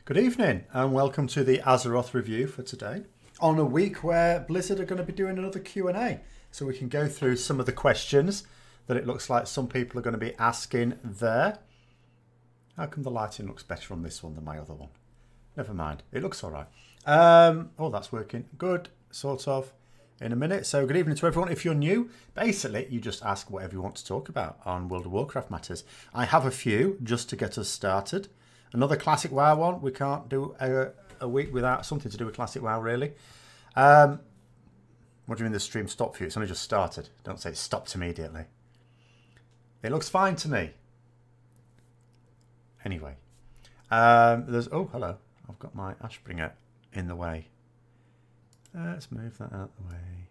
Good evening and welcome to the Azeroth review for today on a week where Blizzard are going to be doing another Q&A, so we can go through some of the questions that it looks like some people are going to be asking there. How come the lighting looks better on this one than my other one? Never mind, it looks all right. Oh, that's working good, sort of, in a minute. So good evening to everyone. If you're new, basically you just ask whatever you want to talk about on World of Warcraft matters. I have a few just to get us started. Another classic WoW one. We can't do a week without something to do with classic WoW, really. What do you mean the stream stopped for you? It's only just started. Don't say it stopped immediately. It looks fine to me. Anyway. There's... Oh, hello. I've got my Ashbringer in the way. Let's move that out of the way.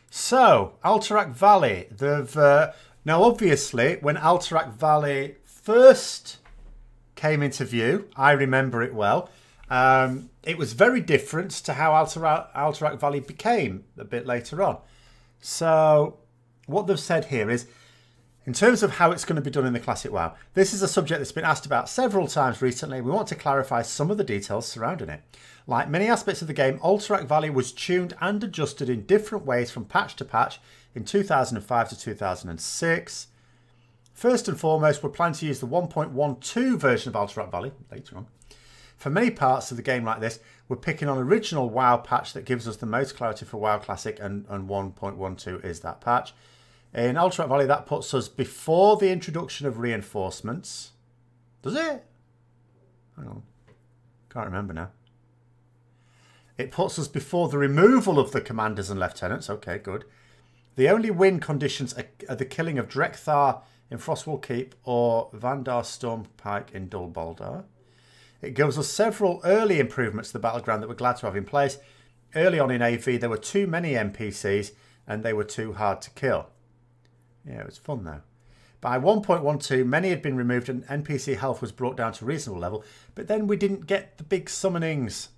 So, Alterac Valley. They've... now, obviously, when Alterac Valley first came into view, I remember it well. It was very different to how Alterac Valley became a bit later on. So what they've said here is, in terms of how it's going to be done in the Classic WoW, this is a subject that's been asked about several times recently. We want to clarify some of the details surrounding it. Like many aspects of the game, Alterac Valley was tuned and adjusted in different ways from patch to patch in 2005 to 2006. First and foremost, we're planning to use the 1.12 version of Alterac Valley later on. For many parts of the game like this, we're picking on original WoW patch that gives us the most clarity for WoW Classic, and 1.12 is that patch. In Alterac Valley, that puts us before the introduction of reinforcements. Does it? Hang on. Can't remember now. It puts us before the removal of the commanders and lieutenants. Okay, good. The only win conditions are the killing of Drekthar in Frostwall Keep or Vandar Stormpike in Dol Boldar. It gives us several early improvements to the battleground that we're glad to have in place. Early on in AV, there were too many NPCs and they were too hard to kill. Yeah, it was fun though. By 1.12, many had been removed and NPC health was brought down to a reasonable level, but then we didn't get the big summonings.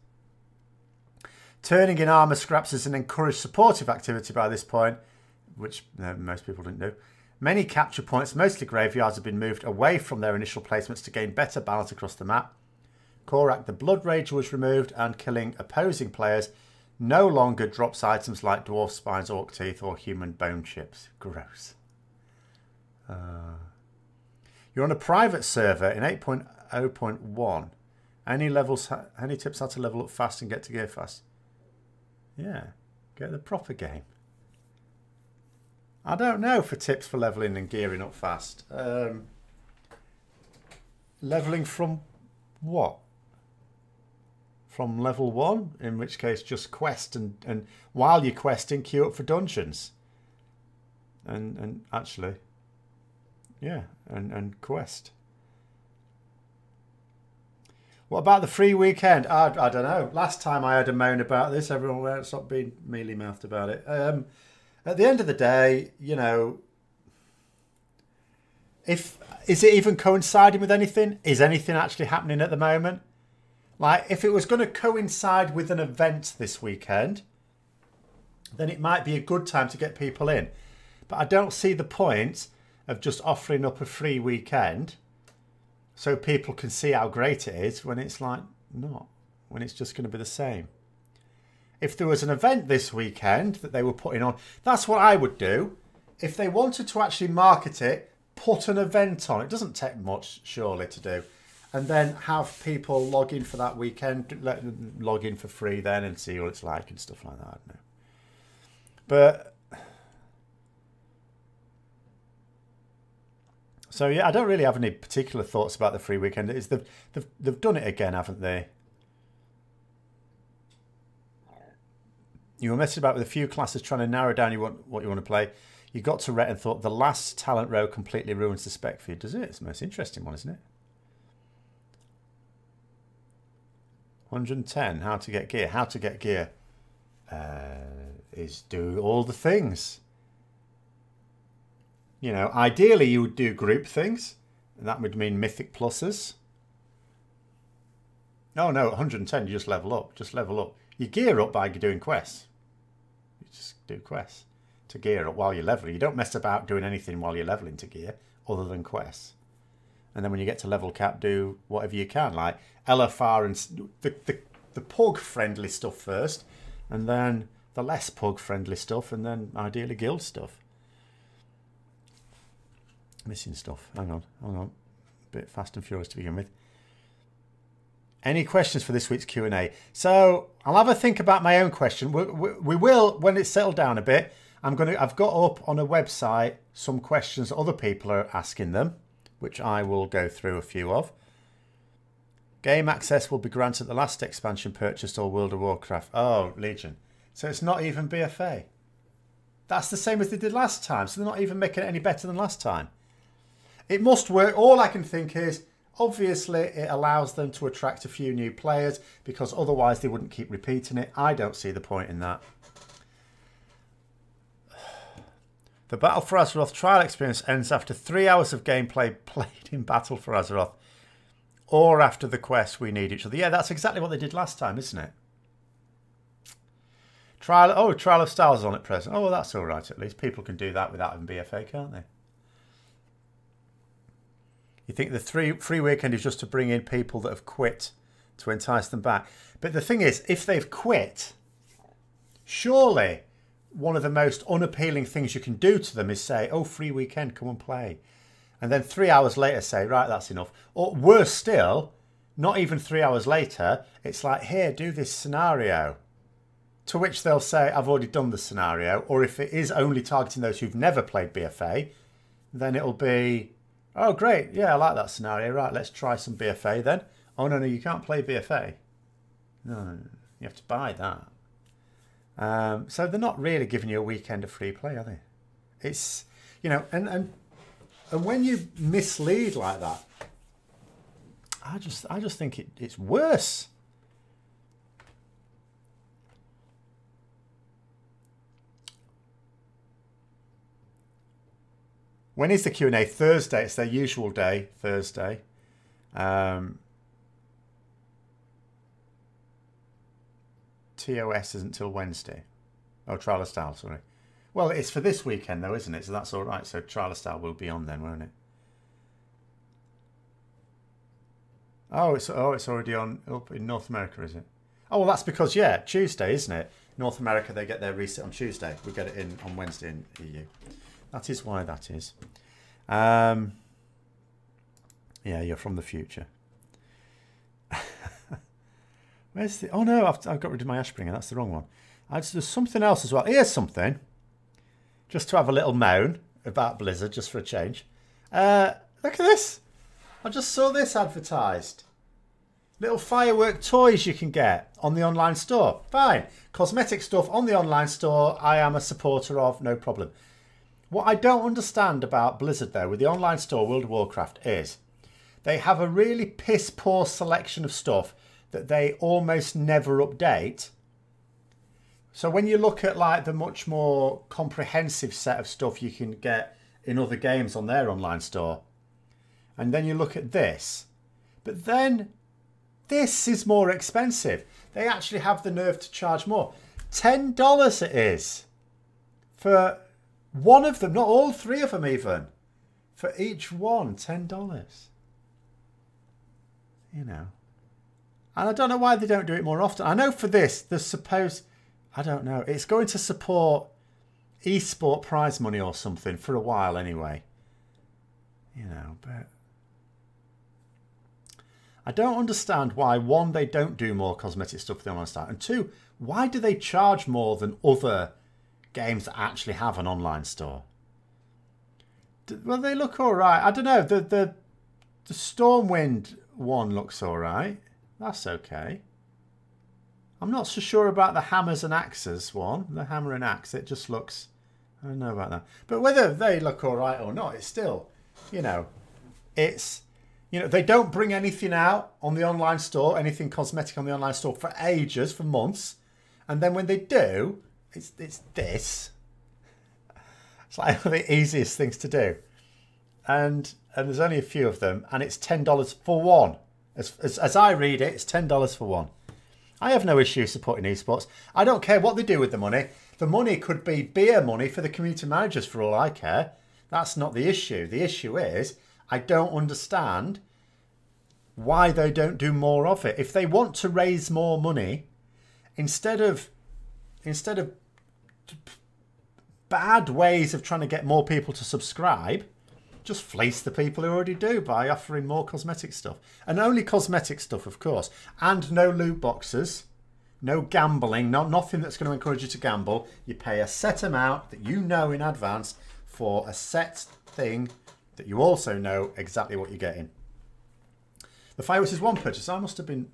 Turning in armour scraps is an encouraged supportive activity by this point, which most people didn't do. Many capture points, mostly graveyards, have been moved away from their initial placements to gain better balance across the map. Korak the Blood Rage was removed, and killing opposing players no longer drops items like Dwarf Spines, Orc Teeth or Human Bone Chips. Gross. You're on a private server in 8.0.1. Any tips how to level up fast and get to gear fast? Yeah, get the proper game. I don't know for tips for leveling and gearing up fast. Leveling from what? From level 1? In which case just quest and while you're questing, queue up for dungeons. And actually, yeah, and quest. What about the free weekend? I don't know. Last time I had a moan about this, everyone stopped being mealy-mouthed about it. At the end of the day, you know, is it even coinciding with anything? Is anything actually happening at the moment? Like, if it was going to coincide with an event this weekend, then it might be a good time to get people in. But I don't see the point of just offering up a free weekend so people can see how great it is when it's like not, when it's just going to be the same. If there was an event this weekend that they were putting on, that's what I would do. If they wanted to actually market it, put an event on. It doesn't take much, surely, to do. And then have people log in for that weekend, let them log in for free then and see what it's like and stuff like that. I don't know. But, so yeah, I don't really have any particular thoughts about the free weekend. It's they've done it again, haven't they? You were messing about with a few classes trying to narrow down what you want to play. You got to Ret and thought the last talent row completely ruins the spec for you. Does it? It's the most interesting one, isn't it? 110. How to get gear. How to get gear is do all the things. You know, ideally you would do group things. And that would mean mythic pluses. Oh no, 110. You just level up. Just level up. You gear up by doing quests. You just do quests to gear up while you're leveling. You don't mess about doing anything while you're leveling to gear other than quests. And then when you get to level cap, do whatever you can, like LFR and the pug-friendly stuff first, and then the less pug-friendly stuff, and then ideally guild stuff. Missing stuff. Hang on. A bit fast and furious to begin with. Any questions for this week's Q&A? So I'll have a think about my own question. We will, when it's settled down a bit. I've got up on a website some questions other people are asking them, which I will go through a few of. Game access will be granted the last expansion purchased or World of Warcraft. Oh, Legion. So it's not even BFA. That's the same as they did last time. So they're not even making it any better than last time. It must work. All I can think is, obviously, it allows them to attract a few new players because otherwise they wouldn't keep repeating it. I don't see the point in that. The Battle for Azeroth trial experience ends after 3 hours of gameplay played in Battle for Azeroth or after the quest we need each other. Yeah, that's exactly what they did last time, isn't it? Trial of Styles is on at present. Oh, well, that's all right at least. People can do that without having BFA, can't they? You think the free weekend is just to bring in people that have quit to entice them back. But the thing is, if they've quit, surely one of the most unappealing things you can do to them is say, oh, free weekend, come and play. And then 3 hours later say, right, that's enough. Or worse still, not even 3 hours later, it's like, here, do this scenario. To which they'll say, I've already done the scenario. Or if it is only targeting those who've never played BFA, then it'll be, oh, great. Yeah, I like that scenario. Right, let's try some BFA then. Oh, no, you can't play BFA. No, you have to buy that. So they're not really giving you a weekend of free play, are they? It's, you know, and when you mislead like that, I just think it's worse. When is the Q&A? Thursday. It's their usual day, Thursday. TOS isn't till Wednesday. Oh, Trial of Style, sorry. Well, it's for this weekend, though, isn't it? So that's all right. So Trial of Style will be on then, won't it? Oh, it's already on up in North America, is it? Oh, well, that's because, yeah, Tuesday, isn't it? North America, they get their reset on Tuesday. We get it in on Wednesday in EU. That is why that is. Yeah, you're from the future. Where's the... Oh, no, I've got rid of my Ashbringer. That's the wrong one. There's something else as well. Here's something. Just to have a little moan about Blizzard, just for a change. Look at this. I just saw this advertised. Little firework toys you can get on the online store. Fine. Cosmetic stuff on the online store, I am a supporter of, no problem. What I don't understand about Blizzard, though, with the online store, World of Warcraft, is they have a really piss-poor selection of stuff that they almost never update. So when you look at like the much more comprehensive set of stuff you can get in other games on their online store, and then you look at this, but then this is more expensive. They actually have the nerve to charge more. $10 it is for one of them, not all three of them even. For each one, $10. You know. And I don't know why they don't do it more often. I know for this, there's supposed... I don't know. It's going to support esport prize money or something for a while anyway. You know, but... I don't understand why, one, they don't do more cosmetic stuff for the online store, and two, why do they charge more than other games that actually have an online store? Well, they look all right. I don't know. The Stormwind one looks all right. That's okay. I'm not so sure about the hammers and axes one. The hammer and axe, it just looks... I don't know about that. But whether they look all right or not, it's still, you know, it's... You know, they don't bring anything out on the online store, anything cosmetic on the online store for ages, for months. And then when they do, it's this. It's like one of the easiest things to do. And there's only a few of them, and it's $10 for one. As I read it, it's $10 for one. I have no issue supporting esports. I don't care what they do with the money. The money could be beer money for the community managers for all I care. That's not the issue. The issue is, I don't understand why they don't do more of it. If they want to raise more money, instead of bad ways of trying to get more people to subscribe, just fleece the people who already do by offering more cosmetic stuff. And only cosmetic stuff, of course. And no loot boxes. No gambling. Nothing that's going to encourage you to gamble. You pay a set amount that you know in advance for a set thing that you also know exactly what you're getting. The Fireworks is one purchase. I must have been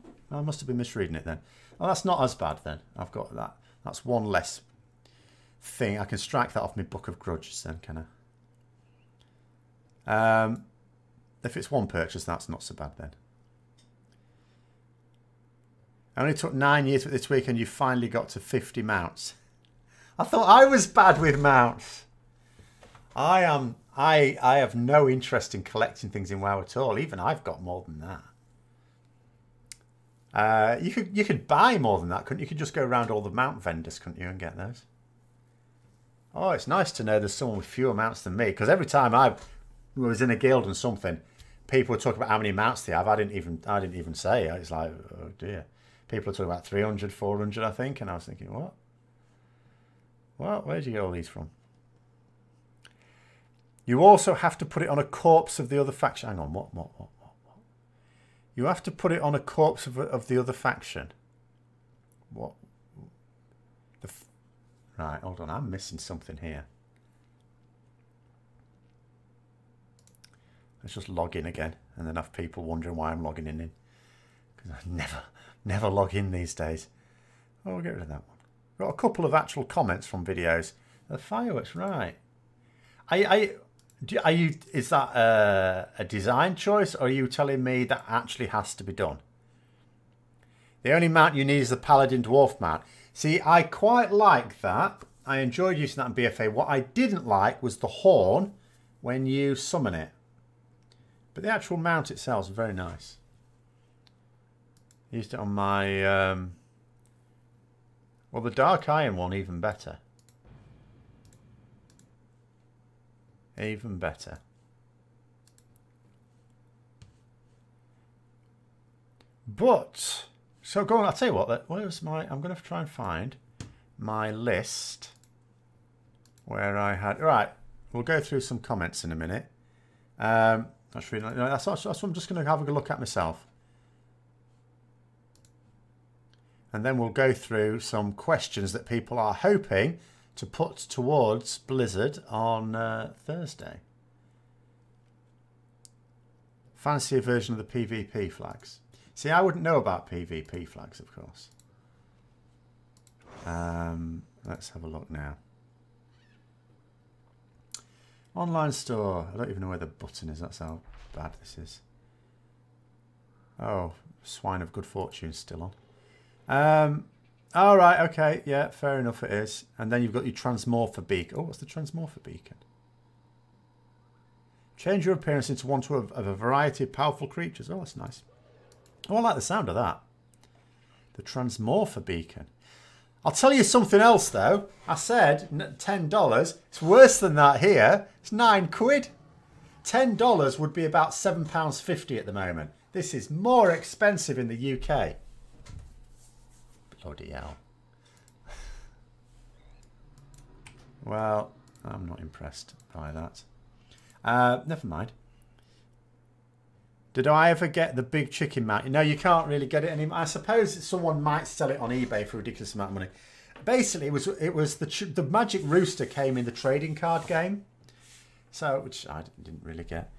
misreading it then. Oh, that's not as bad then. I've got that. That's one less thing. I can strike that off my book of grudges then, can I? If it's one purchase, that's not so bad then. I only took 9 years, but this weekend you finally got to 50 mounts. I thought I was bad with mounts. I have no interest in collecting things in WoW at all. Even I've got more than that. You could buy more than that, couldn't you? You could just go around all the mount vendors, couldn't you, and get those? Oh, it's nice to know there's someone with fewer mounts than me, because every time I was in a guild and something, people would talk about how many mounts they have. I didn't even say. It's like, oh dear. People are talking about 300, 400, I think, and I was thinking, what? What? Where did you get all these from? You also have to put it on a corpse of the other faction. Hang on, what? You have to put it on a corpse of the other faction. What? Right, hold on, I'm missing something here. Let's just log in again, and then have people wondering why I'm logging in. Because I never log in these days. Oh, we'll get rid of that one. Got a couple of actual comments from videos. The Fireworks, right. Is that a design choice, or are you telling me that actually has to be done? The only mount you need is the Paladin Dwarf mount. See, I quite like that. I enjoyed using that in BFA. What I didn't like was the horn when you summon it. But the actual mount itself is very nice. Used it on my... well, the Dark Iron one, even better. Even better. But... So go on, I'll tell you what, where's my... I'm going to try and find my list where I had... Right, we'll go through some comments in a minute. That's what I'm just going to have a look at myself. And then we'll go through some questions that people are hoping to put towards Blizzard on Thursday. Fancy a version of the PvP flags. See, I wouldn't know about PvP flags, of course. Let's have a look now. Online store. I don't even know where the button is. That's how bad this is. Oh, Swine of Good Fortune still on. All right, okay. Yeah, fair enough it is. And then you've got your Transmorpher Beacon. Oh, what's the Transmorpher Beacon? Change your appearance into one of a variety of powerful creatures. Oh, that's nice. Oh, I like the sound of that. The Transmorpher Beacon. I'll tell you something else, though. I said $10. It's worse than that here. It's £9. $10 would be about £7.50 at the moment. This is more expensive in the UK. Bloody hell. Well, I'm not impressed by that. Never mind. Did I ever get the big chicken mount? No, you can't really get it anymore. I suppose someone might sell it on eBay for a ridiculous amount of money. Basically, it was the Magic Rooster came in the trading card game, so which I didn't really get.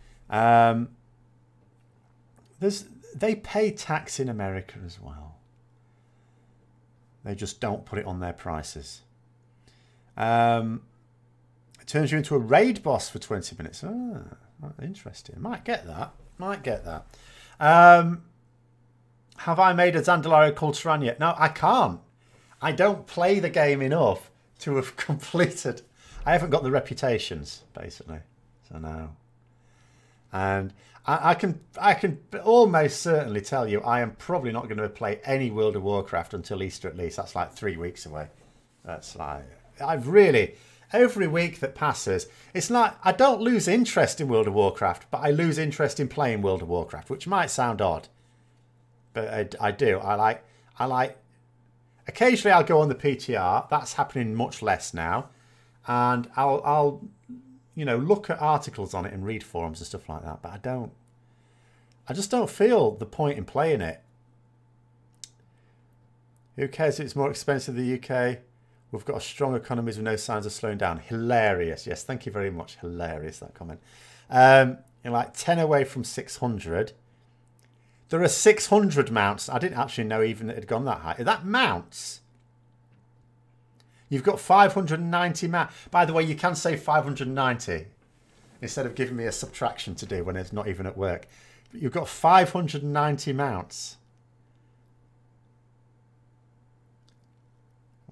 They pay tax in America as well. They just don't put it on their prices. It turns you into a raid boss for 20 minutes. Ah, interesting. Might get that. Might get that. Have I made a Zandalari Culturan yet? No, I can't. I don't play the game enough to have completed. I haven't got the reputations, basically. So no. And I can almost certainly tell you I am probably not going to play any World of Warcraft until Easter at least. That's like 3 weeks away. That's like... I've really... Every week that passes, it's like I don't lose interest in World of Warcraft, but I lose interest in playing World of Warcraft, which might sound odd, but I do. I like. Occasionally, I'll go on the PTR. That's happening much less now, and I'll look at articles on it and read forums and stuff like that. But I just don't feel the point in playing it. Who cares if it's more expensive in the UK? We've got a strong economies with no signs of slowing down. Hilarious. Yes, thank you very much. Hilarious, that comment. You're like 10 away from 600. There are 600 mounts. I didn't actually know even it had gone that high. Is that mounts? You've got 590 mounts. By the way, you can say 590 instead of giving me a subtraction to do when it's not even at work. But you've got 590 mounts.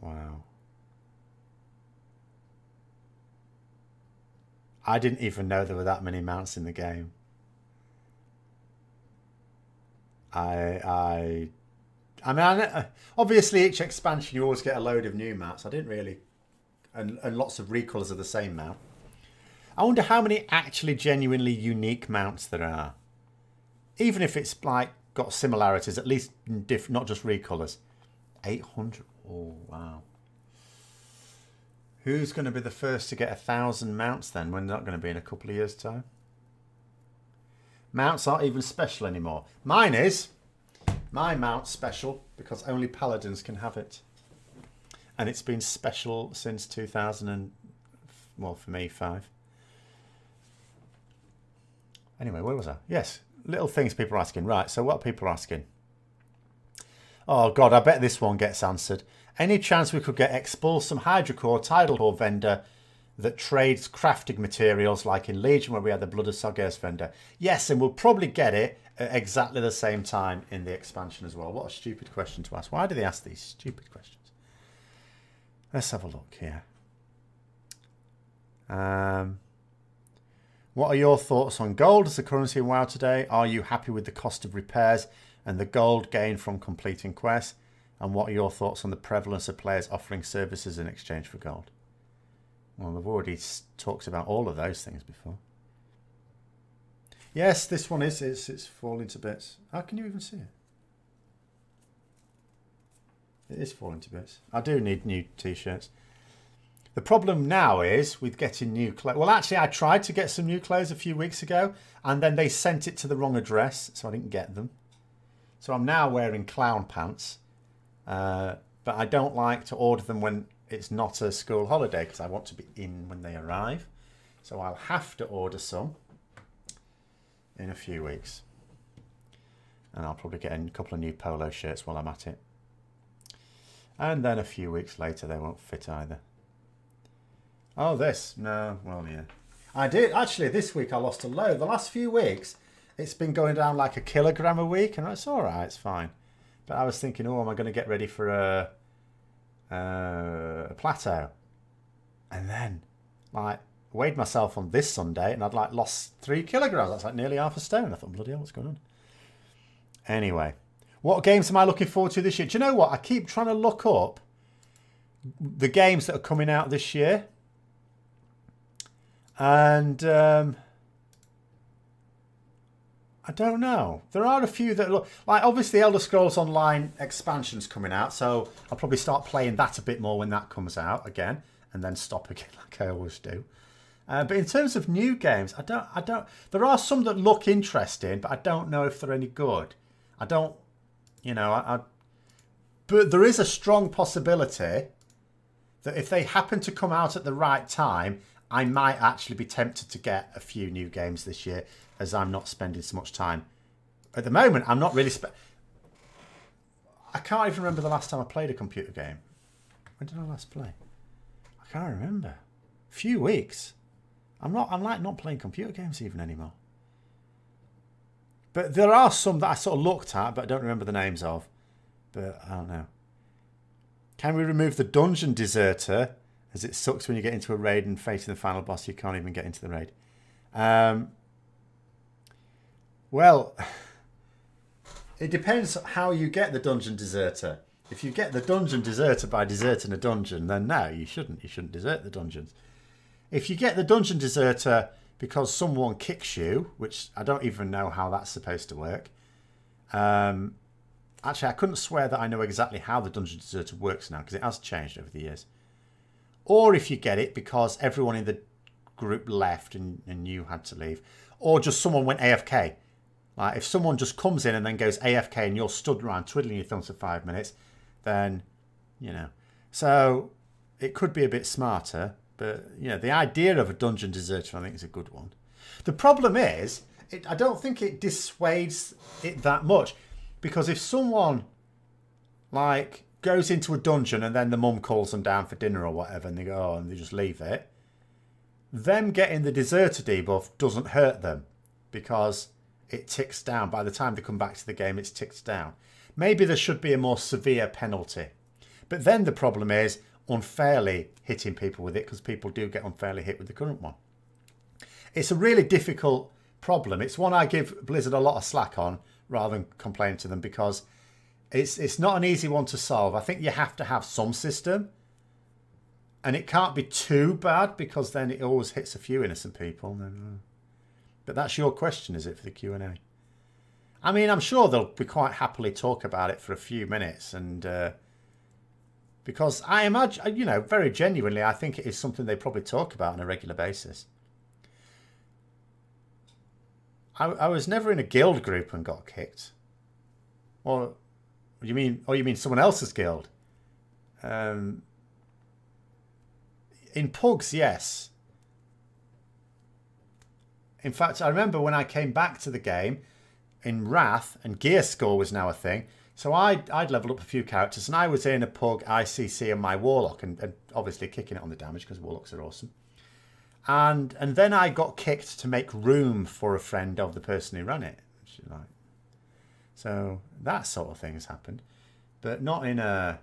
Wow. I didn't even know there were that many mounts in the game. I mean, obviously each expansion you always get a load of new mounts. I didn't really, and lots of recolours of the same mount. I wonder how many actually genuinely unique mounts there are. Even if it's like got similarities, at least not just recolours. 800. Oh wow. Who's going to be the first to get 1,000 mounts then? When they're not going to be in a couple of years' time. Mounts aren't even special anymore. Mine is. My mount's special because only paladins can have it. And it's been special since 2000 and, well, for me, 5. Anyway, where was I? Yes, little things people are asking. Right, so what are people asking? Oh, God, I bet this one gets answered. Any chance we could get Expulse some Hydrocore Tidal Core vendor that trades crafting materials like in Legion where we had the Blood of Sargeras vendor? Yes, and we'll probably get it at exactly the same time in the expansion as well. What a stupid question to ask. Why do they ask these stupid questions? Let's have a look here. What are your thoughts on gold as the currency in WoW today? Are you happy with the cost of repairs and the gold gained from completing quests? And what are your thoughts on the prevalence of players offering services in exchange for gold? Well, I've already talked about all of those things before. Yes, this one is. It's falling to bits. How can you even see it? It is falling to bits. I do need new t-shirts. The problem now is with getting new clothes. Well, actually, I tried to get some new clothes a few weeks ago, and then they sent it to the wrong address, so I didn't get them. So I'm now wearing clown pants. But I don't like to order them when it's not a school holiday because I want to be in when they arrive. So I'll have to order some in a few weeks. And I'll probably get a couple of new polo shirts while I'm at it. And then a few weeks later they won't fit either. Oh, this. No, well, yeah. I did. Actually, this week I lost a load. The last few weeks it's been going down like 1 kilogram a week. And it's all right. It's fine. But I was thinking, oh, am I going to get ready for a plateau? And then, like, weighed myself on this Sunday and I'd like lost 3 kilograms. That's like nearly half a stone. I thought, bloody hell, what's going on? Anyway, what games am I looking forward to this year? Do you know what? I keep trying to look up the games that are coming out this year. And I don't know. There are a few that look like, obviously Elder Scrolls Online expansion's coming out, so I'll probably start playing that a bit more when that comes out again, and then stop again like I always do. But in terms of new games, I don't. There are some that look interesting, but I don't know if they're any good. I don't, but there is a strong possibility that if they happen to come out at the right time, I might actually be tempted to get a few new games this year, as I'm not spending so much time. At the moment, I'm not really... I can't even remember the last time I played a computer game. When did I last play? I can't remember. A few weeks. I'm like not playing computer games even anymore. But there are some that I sort of looked at, but I don't remember the names of. But I don't know. Can we remove the dungeon deserter? As it sucks when you get into a raid and facing the final boss, you can't even get into the raid. Well, it depends how you get the dungeon deserter. If you get the dungeon deserter by deserting a dungeon, then no, you shouldn't. You shouldn't desert the dungeons. If you get the dungeon deserter because someone kicks you, which I don't even know how that's supposed to work. Actually, I couldn't swear that I know exactly how the dungeon deserter works now because it has changed over the years. Or if you get it because everyone in the group left and you had to leave. Or just someone went AFK. Like if someone just comes in and then goes AFK and you're stood around twiddling your thumbs for 5 minutes, then, you know. So it could be a bit smarter. But, you know, the idea of a dungeon deserter, I think, is a good one. The problem is, I don't think it dissuades it that much. Because if someone, like, goes into a dungeon and then the mum calls them down for dinner or whatever and they go, oh, and they just leave it, them getting the deserter debuff doesn't hurt them because it ticks down. By the time they come back to the game, it's ticked down. Maybe there should be a more severe penalty. But then the problem is unfairly hitting people with it because people do get unfairly hit with the current one. It's a really difficult problem. It's one I give Blizzard a lot of slack on rather than complain to them because it's not an easy one to solve. I think you have to have some system and it can't be too bad because then it always hits a few innocent people. But that's your question, is it, for the Q&A? I mean, I'm sure they'll be quite happily talk about it for a few minutes and because I imagine, you know, very genuinely, I think it is something they probably talk about on a regular basis. I was never in a guild group and got kicked. Or you mean? Oh, you mean someone else's guild? In pugs, yes. In fact, I remember when I came back to the game in Wrath, and gear score was now a thing. So I'd leveled up a few characters, and I was in a pug, ICC, and my warlock, and obviously kicking it on the damage because warlocks are awesome. And then I got kicked to make room for a friend of the person who ran it. Which is like, so that sort of thing has happened, but not in a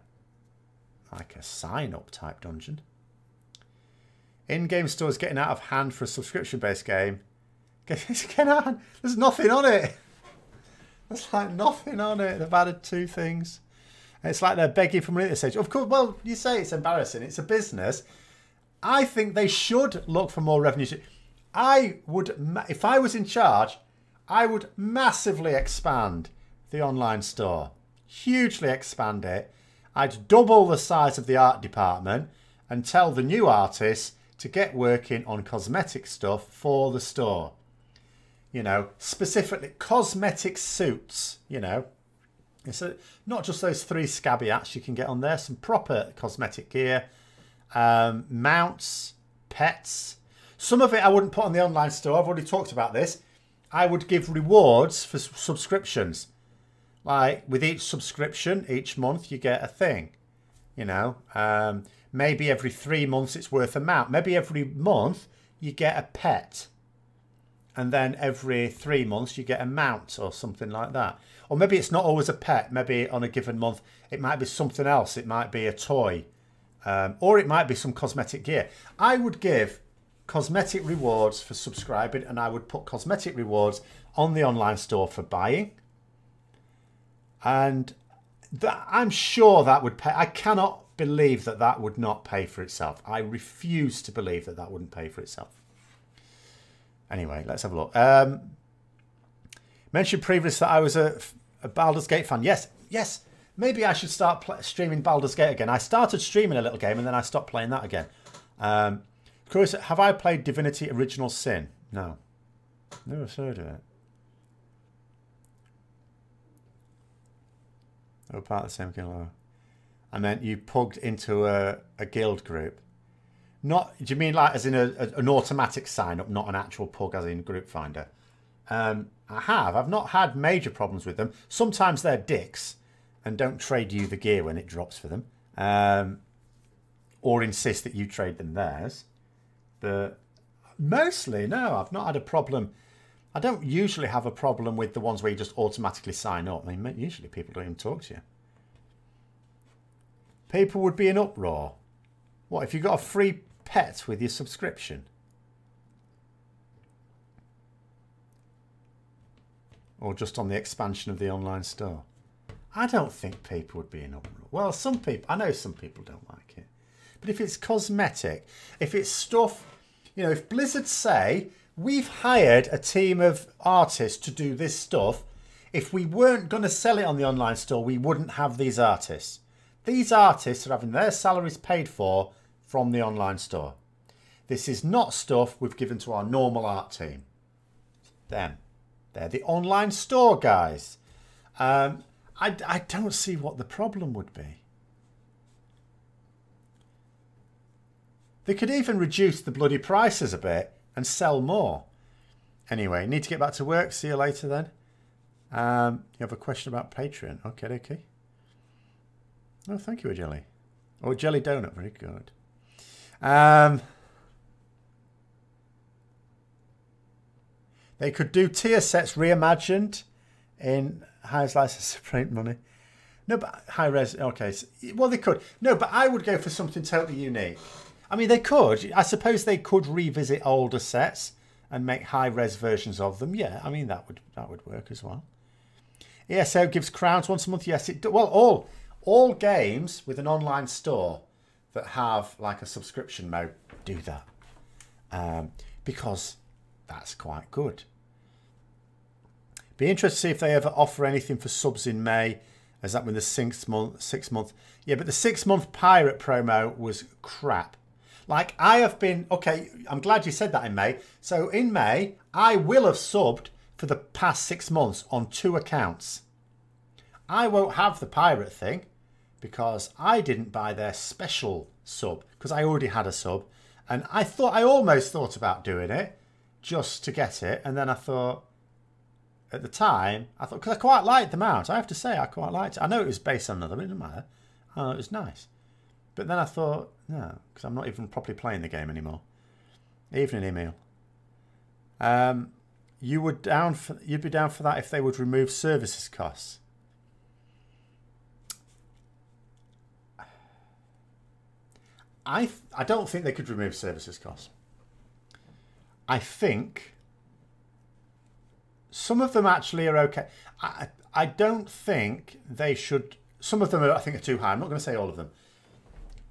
like a sign-up type dungeon. In-game stores getting out of hand for a subscription-based game. Getting out of hand. There's nothing on it. There's like nothing on it. They've added 2 things. And it's like they're begging for money at this stage. Of course, well, you say it's embarrassing. It's a business. I think they should look for more revenue. I would, if I was in charge, I would massively expand the online store. Hugely expand it. I'd double the size of the art department and tell the new artists to get working on cosmetic stuff for the store. You know, specifically cosmetic suits, you know. It's not just those 3 scabby hats you can get on there. Some proper cosmetic gear. Mounts, pets. Some of it I wouldn't put on the online store. I've already talked about this. I would give rewards for subscriptions. Like with each subscription, each month you get a thing. You know, maybe every 3 months it's worth a mount. Maybe every month you get a pet. And then every 3 months you get a mount or something like that. Or maybe it's not always a pet. Maybe on a given month it might be something else. It might be a toy. Or it might be some cosmetic gear. I would give cosmetic rewards for subscribing, and I would put cosmetic rewards on the online store for buying. And I'm sure that would pay. I cannot believe that that would not pay for itself. I refuse to believe that that wouldn't pay for itself. Anyway, let's have a look. Mentioned previously that I was a Baldur's Gate fan. Yes, yes. Maybe I should start streaming Baldur's Gate again. I started streaming a little game and then I stopped playing that again. Chris, have I played Divinity Original Sin? No. Never heard of it. Oh, part of the same guild. I meant you pugged into a guild group. Not, do you mean like as in an automatic sign-up, not an actual pug as in Group Finder? I have. I've not had major problems with them. Sometimes they're dicks and don't trade you the gear when it drops for them. Or insist that you trade them theirs. But mostly, no, I've not had a problem. I don't usually have a problem with the ones where you just automatically sign up. I mean, usually people don't even talk to you. People would be in uproar. What, if you got a free pet with your subscription? Or just on the expansion of the online store? I don't think people would be in uproar. Well, some people, I know some people don't like it. But if it's cosmetic, if it's stuff, you know, if Blizzard say, we've hired a team of artists to do this stuff, if we weren't going to sell it on the online store, we wouldn't have these artists. These artists are having their salaries paid for from the online store. This is not stuff we've given to our normal art team. Them. They're the online store guys. I don't see what the problem would be. They could even reduce the bloody prices a bit and sell more. Anyway, need to get back to work. See you later then. You have a question about Patreon. Okay, okay. Oh, thank you, Jelly. Oh, Jelly Donut. Very good. They could do tier sets reimagined in high slices of print money. No, but high res. Okay, so, well, they could. No, but I would go for something totally unique. I mean, they could. I suppose they could revisit older sets and make high res versions of them. Yeah, I mean that would work as well. ESO gives crowns once a month. Yes, it do. Well, all games with an online store that have like a subscription mode do that because that's quite good. Be interested to see if they ever offer anything for subs in May. Is that when the 6 month? Yeah, but the 6 month pirate promo was crap. Like I have been, okay, I'm glad you said that in May. So in May, I will have subbed for the past 6 months on 2 accounts. I won't have the pirate thing because I didn't buy their special sub because I already had a sub. And I almost thought about doing it just to get it. And then I thought, at the time, because I quite liked the mount. I have to say, I quite liked it. I know it was based on another, but it didn't matter. It was nice. But then I thought, no, because I'm not even properly playing the game anymore. Evening email. You'd be down for that if they would remove services costs. I don't think they could remove services costs. I think some of them actually are okay. I don't think they should. Some of them I think are too high. I'm not going to say all of them.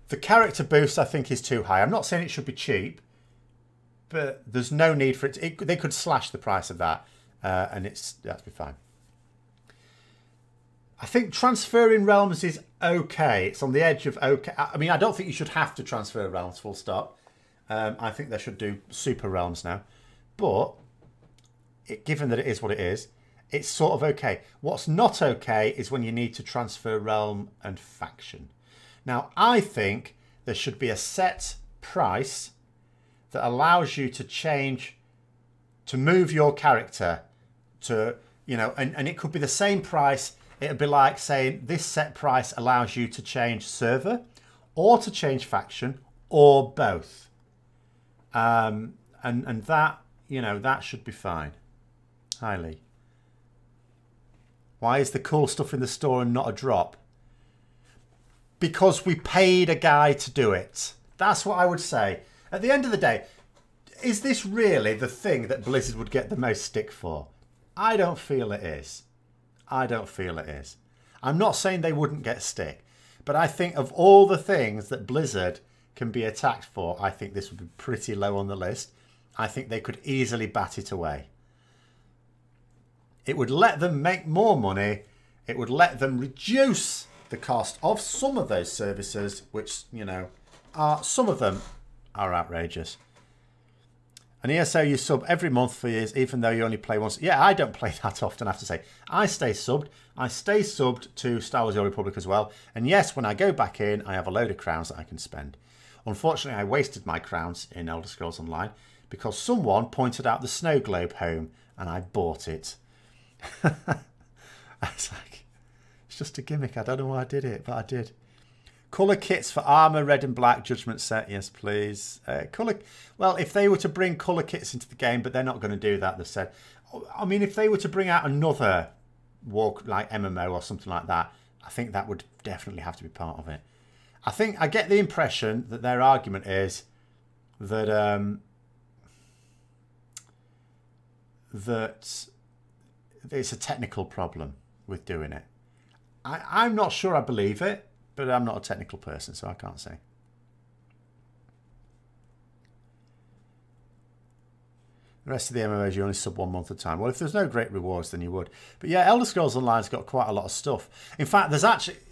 The character boost I think is too high. I'm not saying it should be cheap, but there's no need for it. They could slash the price of that, and that'd be fine. I think transferring realms is okay. It's on the edge of okay. I mean, I don't think you should have to transfer realms full stop. I think they should do super realms now, but given that it is what it is, it's sort of okay. What's not okay is when you need to transfer realm and faction. Now, I think there should be a set price that allows you to change, to move your character to, you know, and it could be the same price. It'd be like saying this set price allows you to change server or to change faction or both. And that, you know, that should be fine. Hi, Lee. Why is the cool stuff in the store and not a drop? Because we paid a guy to do it. That's what I would say. At the end of the day, is this really the thing that Blizzard would get the most stick for? I don't feel it is. I don't feel it is. I'm not saying they wouldn't get stick, but I think of all the things that Blizzard can be attacked for, I think this would be pretty low on the list. I think they could easily bat it away. It would let them make more money. It would let them reduce the cost of some of those services, which, you know, some of them are outrageous. And ESO you sub every month for years, even though you only play once. Yeah, I don't play that often, I have to say. I stay subbed. I stay subbed to Star Wars The Old Republic as well. And yes, when I go back in, I have a load of crowns that I can spend. Unfortunately, I wasted my crowns in Elder Scrolls Online because someone pointed out the snow globe home and I bought it. I was like, it's just a gimmick. I don't know why I did it, but I did. Colour kits for armour, red and black, judgment set. Yes, please. Well, if they were to bring colour kits into the game, but they're not going to do that, they've said. I mean, if they were to bring out another like MMO or something like that, I think that would definitely have to be part of it. I get the impression that their argument is that that it's a technical problem with doing it. I'm not sure I believe it, but I'm not a technical person, so I can't say. The rest of the MMOs, you only sub 1 month at a time. Well, if there's no great rewards, then you would. But yeah, Elder Scrolls Online's got quite a lot of stuff. In fact,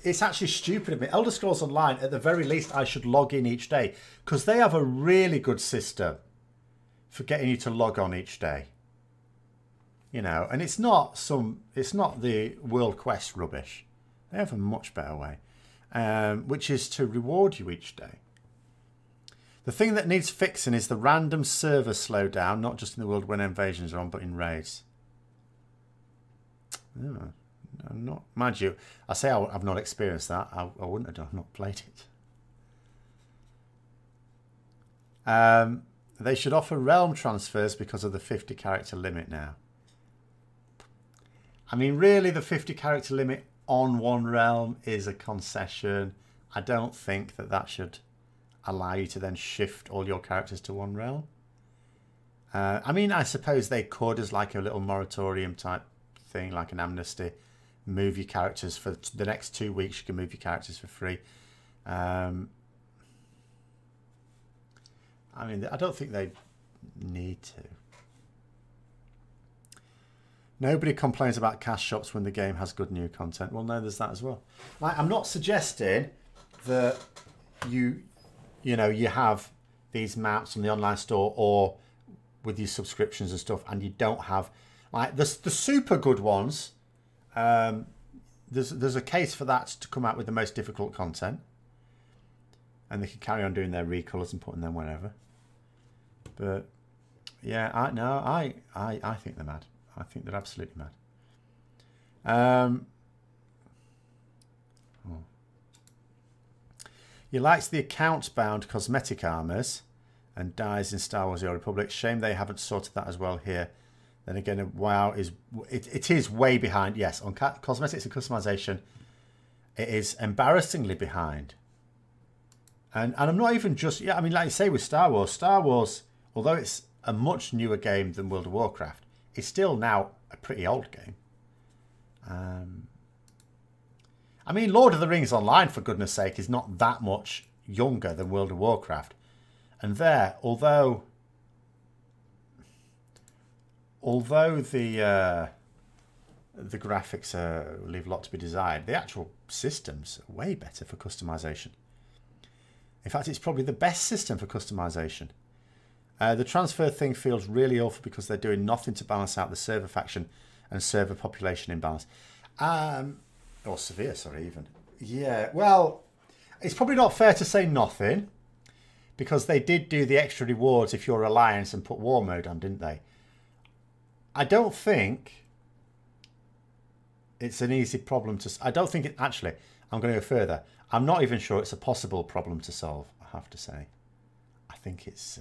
it's actually stupid of me. Elder Scrolls Online, at the very least, I should log in each day, because they have a really good system for getting you to log on each day. You know, and it's not the World Quest rubbish. They have a much better way, which is to reward you each day. The thing that needs fixing is the random server slowdown, not just in the world when invasions are on, but in raids. Oh, I'm not, mind you, I say I've not experienced that. I wouldn't have done. I've not played it. They should offer realm transfers because of the 50 character limit now. I mean, really, the 50 character limit on one realm is a concession. I don't think that should allow you to then shift all your characters to one realm. I mean, I suppose they could, as like a little moratorium type thing, like an amnesty, move your characters for the next 2 weeks. You can move your characters for free. I mean, I don't think they need to. Nobody complains about cash shops when the game has good new content. Well, no, there's that as well. I'm not suggesting that you have these maps on the online store or with your subscriptions and stuff, and you don't have like the super good ones. There's a case for that to come out with the most difficult content, and they can carry on doing their recolors and putting them wherever. But yeah, I think they're mad. I think they're absolutely mad. He likes the account-bound cosmetic armors and dies in Star Wars: The Old Republic. Shame they haven't sorted that as well here. Then again, WoW it is way behind. Yes, on cosmetics and customization, it is embarrassingly behind. And I'm not even just, yeah, I mean, like you say with Star Wars, although it's a much newer game than World of Warcraft, it's still now a pretty old game. I mean, Lord of the Rings Online, for goodness sake, is not that much younger than World of Warcraft. And there, although the graphics leave a lot to be desired, the actual systems are way better for customization. In fact, it's probably the best system for customization. The transfer thing feels really awful because they're doing nothing to balance out the server faction and server population imbalance. Or severe, sorry, even. Yeah, well, it's probably not fair to say nothing, because they did do the extra rewards if you're Alliance and put war mode on, didn't they? I don't think it's an easy problem to... I don't think it... Actually, I'm going to go further. I'm not even sure it's a possible problem to solve, I have to say. I think it's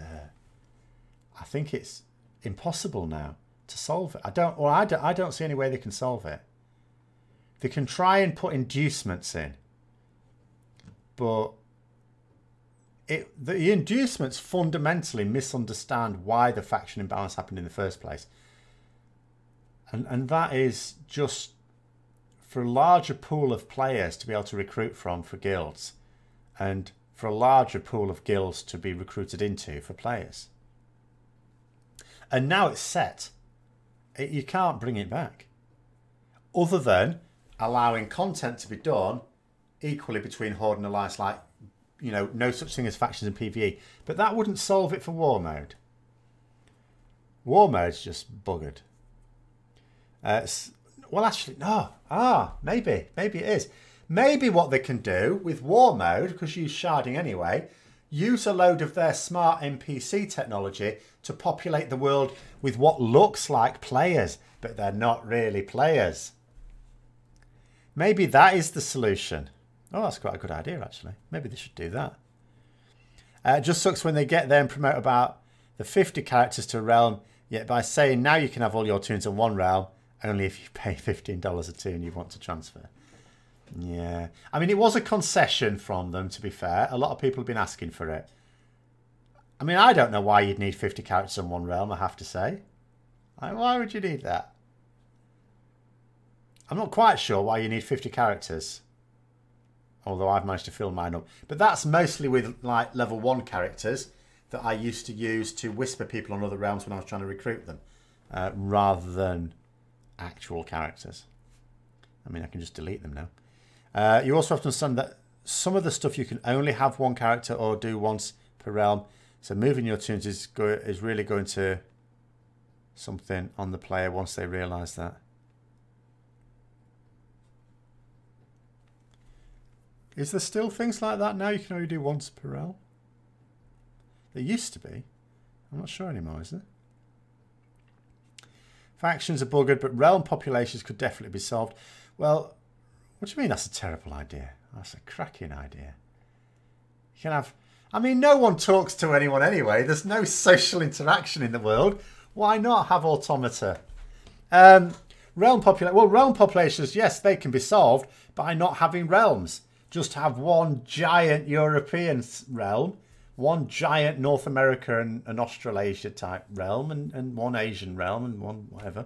impossible now to solve it. I don't see any way they can solve it. They can try and put inducements in, but the inducements fundamentally misunderstand why the faction imbalance happened in the first place. And that is just for a larger pool of players to be able to recruit from for guilds, and for a larger pool of guilds to be recruited into for players. And now it's set. You can't bring it back. Other than allowing content to be done equally between Horde and Alliance, like, you know, no such thing as factions and PvE. But that wouldn't solve it for war mode. War mode's just buggered. Well, actually, no. Maybe it is. Maybe what they can do with war mode, because you use sharding anyway, use a load of their smart NPC technology to populate the world with what looks like players, but they're not really players. Maybe that is the solution. Oh, that's quite a good idea, actually. Maybe they should do that. It just sucks when they get there and promote about the 50 characters to a realm, yet by saying now you can have all your tunes in one realm, only if you pay $15 a tune you want to transfer. Yeah. I mean, it was a concession from them, to be fair. A lot of people have been asking for it. I mean, I don't know why you'd need 50 characters in one realm, I have to say. Like, why would you need that? I'm not quite sure why you need 50 characters. Although I've managed to fill mine up. But that's mostly with like level 1 characters that I used to use to whisper people on other realms when I was trying to recruit them. Rather than actual characters. I mean, I can just delete them now. You also have to understand that some of the stuff you can only have one character or do once per realm. So moving your tunes is really going to something on the player once they realise that. Is there still things like that now? You can only do once per realm? There used to be. I'm not sure anymore, is there? Factions are buggered, but realm populations could definitely be solved. Well, what do you mean that's a terrible idea? That's a cracking idea. You can have... I mean, no one talks to anyone anyway. There's no social interaction in the world. Why not have automata? Realm populations, yes, they can be solved by not having realms. Just have one giant European realm, one giant North America and Australasia type realm, and one Asian realm and one whatever.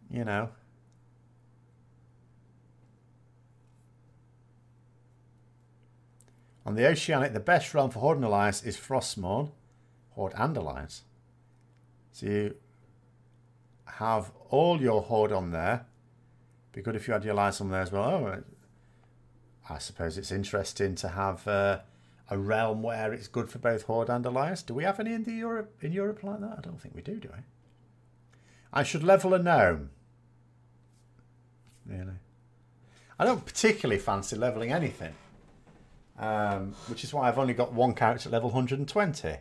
You know. On the Oceanic, the best realm for Horde and Alliance is Frostmourne. Horde and Alliance. So you have all your Horde on there. Be good if you had your Alliance on there as well. Oh, I suppose it's interesting to have a realm where it's good for both Horde and Alliance. Do we have any in Europe like that? I don't think we do we? I should level a gnome. Really? I don't particularly fancy leveling anything. Which is why I've only got one character at level 120.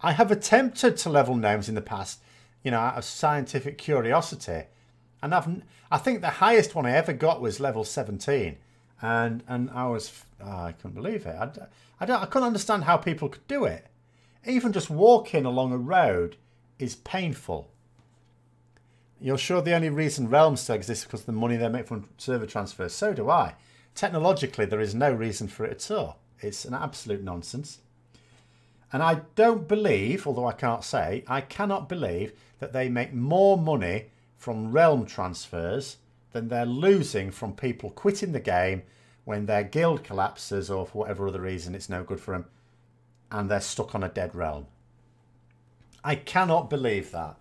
I have attempted to level gnomes in the past, you know, out of scientific curiosity. And I think the highest one I ever got was level 17. And I couldn't believe it. I couldn't understand how people could do it. Even just walking along a road is painful. You're sure the only reason realms still exist is because of the money they make from server transfers? So do I. Technologically, there is no reason for it at all. It's an absolute nonsense. And I don't believe, although I can't say, I cannot believe that they make more money from realm transfers than they're losing from people quitting the game when their guild collapses or for whatever other reason it's no good for them and they're stuck on a dead realm. I cannot believe that.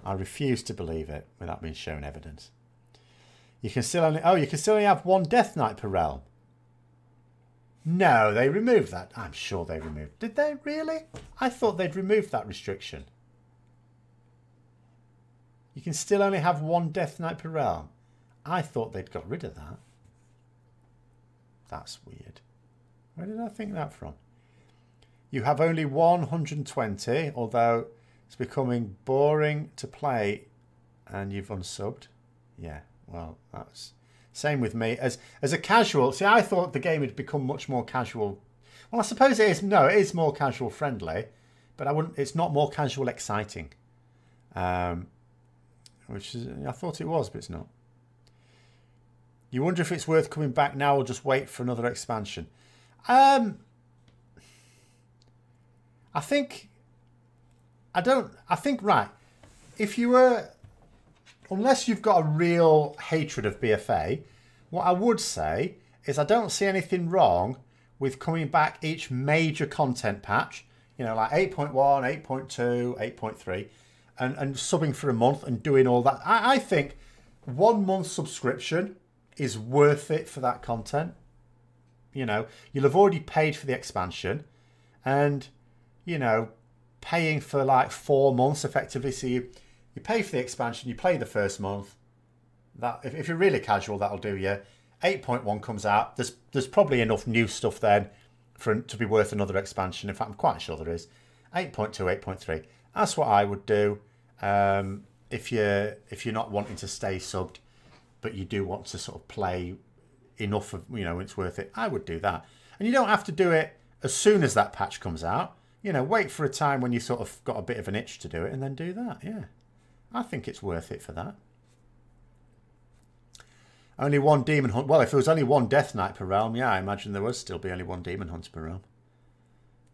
I refuse to believe it without being shown evidence. You can still only have one Death Knight per realm. No, they removed that. I'm sure they removed. Did they really? I thought they'd removed that restriction. You can still only have one Death Knight per realm. I thought they'd got rid of that. That's weird. Where did I think that from? You have only 120, although it's becoming boring to play and you've unsubbed. Yeah. Well, that's same with me. As a casual, see, I thought the game had become much more casual. Well, I suppose it is. No, it is more casual friendly, but I wouldn't. It's not more casual exciting. Which is, I thought it was, but it's not. You wonder if it's worth coming back now or just wait for another expansion. I think right. If you were. Unless you've got a real hatred of BFA, what I would say is I don't see anything wrong with coming back each major content patch, you know, like 8.1, 8.2, 8.3, and subbing for a month and doing all that. I think 1 month subscription is worth it for that content. You know, you'll have already paid for the expansion and, you know, paying for like 4 months effectively. So you pay for the expansion, you play the first month. That if you're really casual, that'll do you. 8.1 comes out. There's probably enough new stuff then for it to be worth another expansion. In fact, I'm quite sure there is. 8.2, 8.3. That's what I would do if you're not wanting to stay subbed, but you do want to sort of play enough of, you know, it's worth it. I would do that. And you don't have to do it as soon as that patch comes out. You know, wait for a time when you sort of got a bit of an itch to do it and then do that. Yeah. I think it's worth it for that. Only one demon hunt. Well, if there was only one Death Knight per realm, yeah, I imagine there would still be only one demon hunt per realm.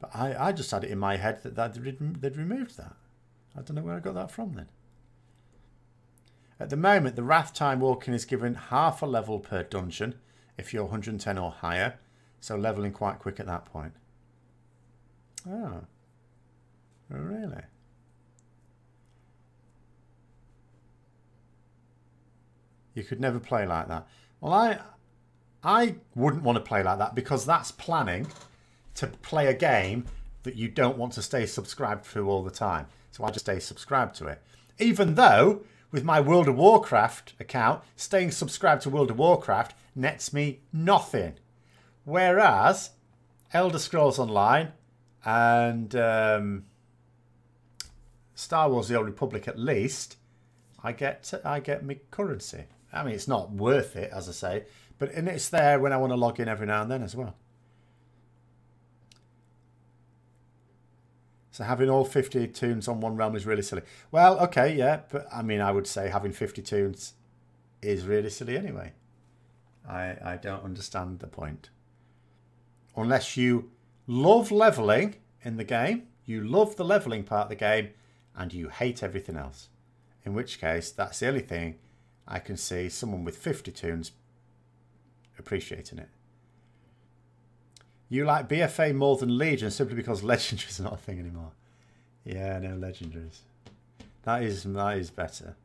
But I just had it in my head that they'd removed that. I don't know where I got that from then. At the moment, the Wrath Time Walking is given half a level per dungeon if you're 110 or higher. So leveling quite quick at that point. Oh. Really? You could never play like that. Well, I wouldn't want to play like that because that's planning to play a game that you don't want to stay subscribed to all the time. So I just stay subscribed to it. Even though, with my World of Warcraft account, staying subscribed to World of Warcraft nets me nothing. Whereas, Elder Scrolls Online and Star Wars The Old Republic at least, I get my currency. I mean, it's not worth it, as I say, but it's there when I want to log in every now and then as well. So having all 50 toons on one realm is really silly. Well, okay, yeah, but I mean, I would say having 50 toons is really silly anyway. I don't understand the point. Unless you love leveling in the game, you love the leveling part of the game, and you hate everything else. In which case, that's the only thing I can see someone with 50 toons appreciating it. You like BFA more than Legion simply because Legendary is not a thing anymore. Yeah, no, Legendaries. That is better.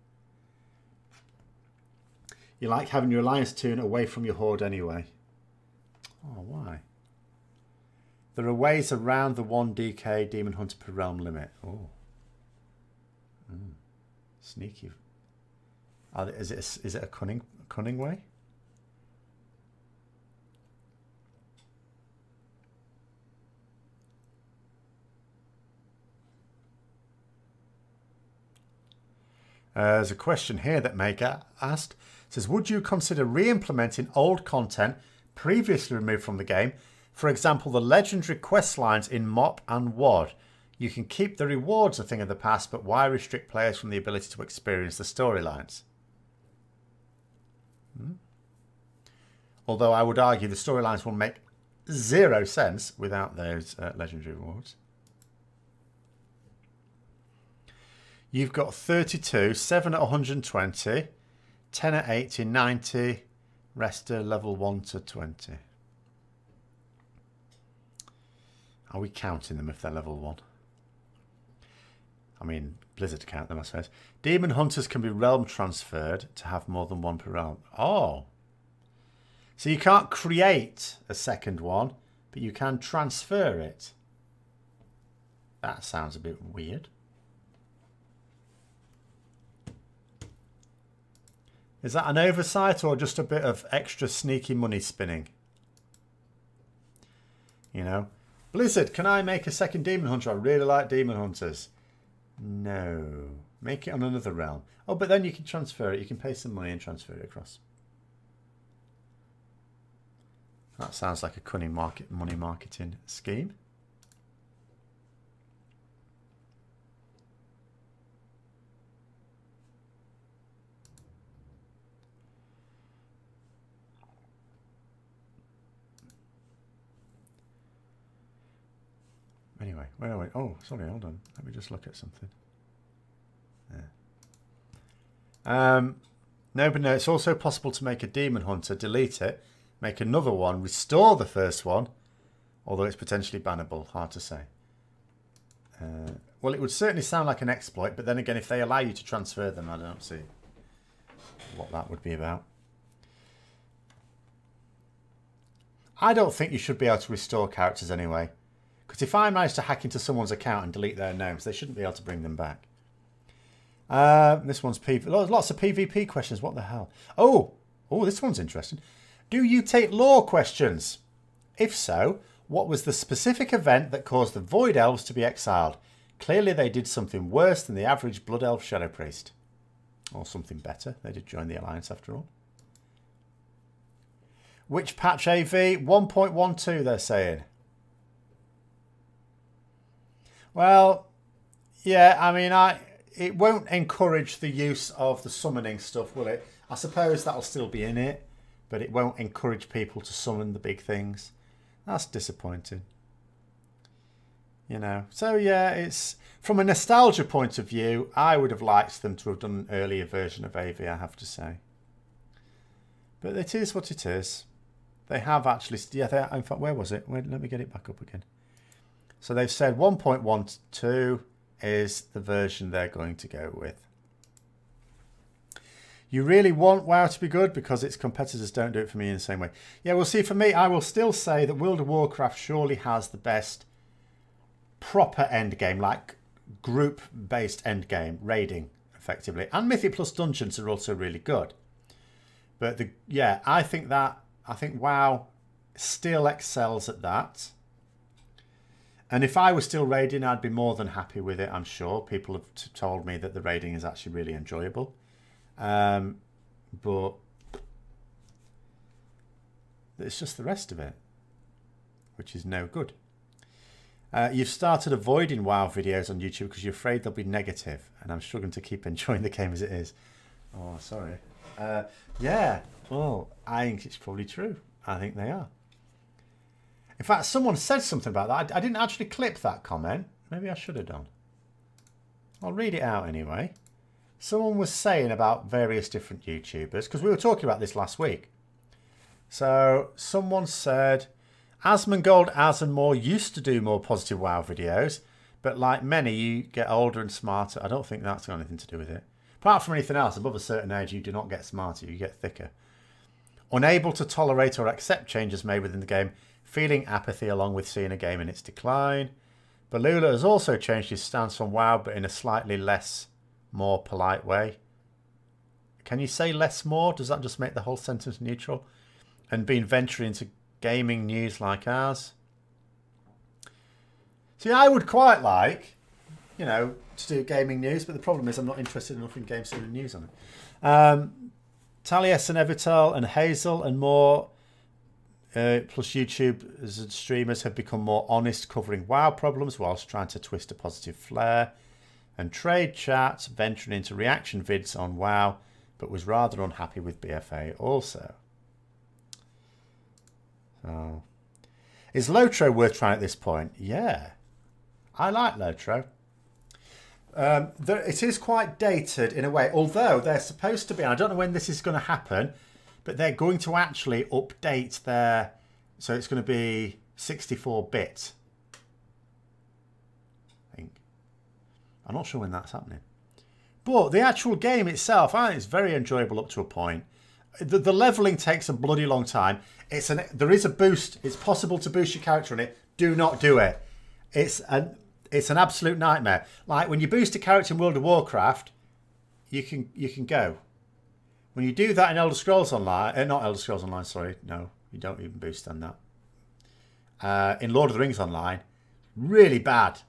You like having your Alliance toon away from your Horde anyway. Oh, why? There are ways around the 1 DK Demon Hunter per realm limit. Oh. Sneaky. Is it a cunning way? There's a question here that Maker asked. It says, would you consider re-implementing old content previously removed from the game? For example, the legendary quest lines in MOP and WoD. You can keep the rewards a thing of the past, but why restrict players from the ability to experience the storylines? Although I would argue the storylines will make zero sense without those legendary rewards. You've got 32, 7 at 120, 10 at 80, 90, rest are level 1 to 20. Are we counting them if they're level 1? I mean, Blizzard count them, I suppose. Demon Hunters can be realm transferred to have more than one per realm. Oh. So you can't create a second one, but you can transfer it. That sounds a bit weird. Is that an oversight or just a bit of extra sneaky money spinning? You know? Blizzard, can I make a second Demon Hunter? I really like Demon Hunters. No. Make it on another realm. Oh, but then you can transfer it. You can pay some money and transfer it across. That sounds like a cunning money marketing scheme. Anyway, where are we? Oh, sorry, hold on. Let me just look at something. There. No, but no, it's also possible to make a Demon Hunter, delete it, make another one, restore the first one, although it's potentially bannable. Hard to say. Well, it would certainly sound like an exploit, but then again, if they allow you to transfer them, I don't see what that would be about. I don't think you should be able to restore characters anyway. Because if I manage to hack into someone's account and delete their names, they shouldn't be able to bring them back. This one's lots of PvP questions. What the hell? Oh, this one's interesting. Do you take lore questions? If so, what was the specific event that caused the Void Elves to be exiled? Clearly they did something worse than the average Blood Elf Shadow Priest. Or something better. They did join the Alliance after all. Which patch AV? 1.12 they're saying. Well, yeah, I mean, it won't encourage the use of the summoning stuff, will it? I suppose that'll still be in it, but it won't encourage people to summon the big things. That's disappointing. You know, so yeah, it's from a nostalgia point of view, I would have liked them to have done an earlier version of AV, I have to say. But it is what it is. They have actually, yeah, in fact, where was it? Let me get it back up again. So they've said 1.12 is the version they're going to go with. You really want WoW to be good because its competitors don't do it for me in the same way. Yeah, we'll see. For me, I will still say that World of Warcraft surely has the best proper end game, like group-based end game, raiding, effectively. And Mythic Plus Dungeons are also really good. But yeah, I think WoW still excels at that. And if I was still raiding, I'd be more than happy with it, I'm sure. People have told me that the raiding is actually really enjoyable. But it's just the rest of it, which is no good. You've started avoiding WoW videos on YouTube because you're afraid they'll be negative, and I'm struggling to keep enjoying the game as it is. Oh, sorry. Yeah, well, I think it's probably true. I think they are. In fact, someone said something about that. I didn't actually clip that comment. Maybe I should have done. I'll read it out anyway. Someone was saying about various different YouTubers, because we were talking about this last week. So someone said, Asmongold, Az and more used to do more positive WoW videos, but like many, you get older and smarter. I don't think that's got anything to do with it. Apart from anything else, above a certain age, you do not get smarter, you get thicker. Unable to tolerate or accept changes made within the game, feeling apathy along with seeing a game in its decline. Balula has also changed his stance on WoW, but in a slightly more polite way. Can you say less more? Does that just make the whole sentence neutral? And been venturing into gaming news like ours. See, I would quite like, you know, to do gaming news, but the problem is I'm not interested enough in game series news on it. Talies and Evital and Hazel and more, plus YouTube as streamers have become more honest, covering WoW problems whilst trying to twist a positive flair. And Trade Chat venturing into reaction vids on WoW, but was rather unhappy with BFA also. So, is Lotro worth trying at this point? Yeah, I like Lotro. It is quite dated in a way, although they're supposed to be, and I don't know when this is going to happen, but they're going to actually update their, so it's going to be 64-bit. I think. I'm not sure when that's happening. But the actual game itself, I think it's very enjoyable up to a point. The leveling takes a bloody long time. There is a boost. It's possible to boost your character in it. Do not do it. It's an absolute nightmare. Like when you boost a character in World of Warcraft, you can go. When you do that in Elder Scrolls Online, not Elder Scrolls Online, sorry, no, you don't even boost on that. In Lord of the Rings Online, really bad.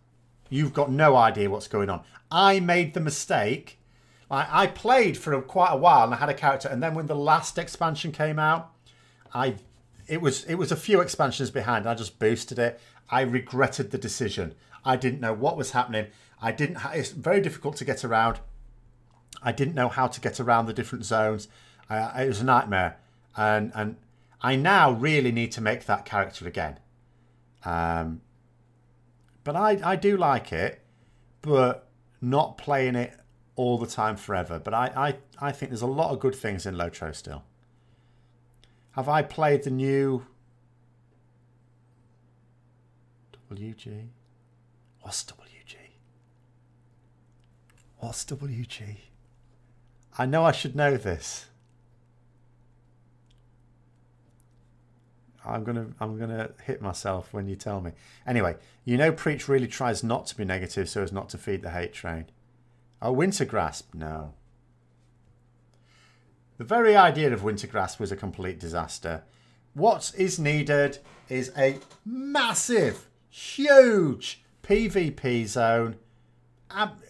You've got no idea what's going on. I made the mistake. I played for quite a while and I had a character, and then when the last expansion came out, it was a few expansions behind. I just boosted it. I regretted the decision. I didn't know what was happening. It's very difficult to get around. I didn't know how to get around the different zones. It was a nightmare, and I now really need to make that character again. But I do like it, but not playing it all the time forever. But I think there's a lot of good things in Lotro still. Have I played the new WG? What's WG? What's WG? I know I should know this. I'm gonna hit myself when you tell me. Anyway, you know Preach really tries not to be negative so as not to feed the hate train. Oh, Winter Grasp, no. The very idea of Winter Grasp was a complete disaster. What is needed is a massive, huge PvP zone,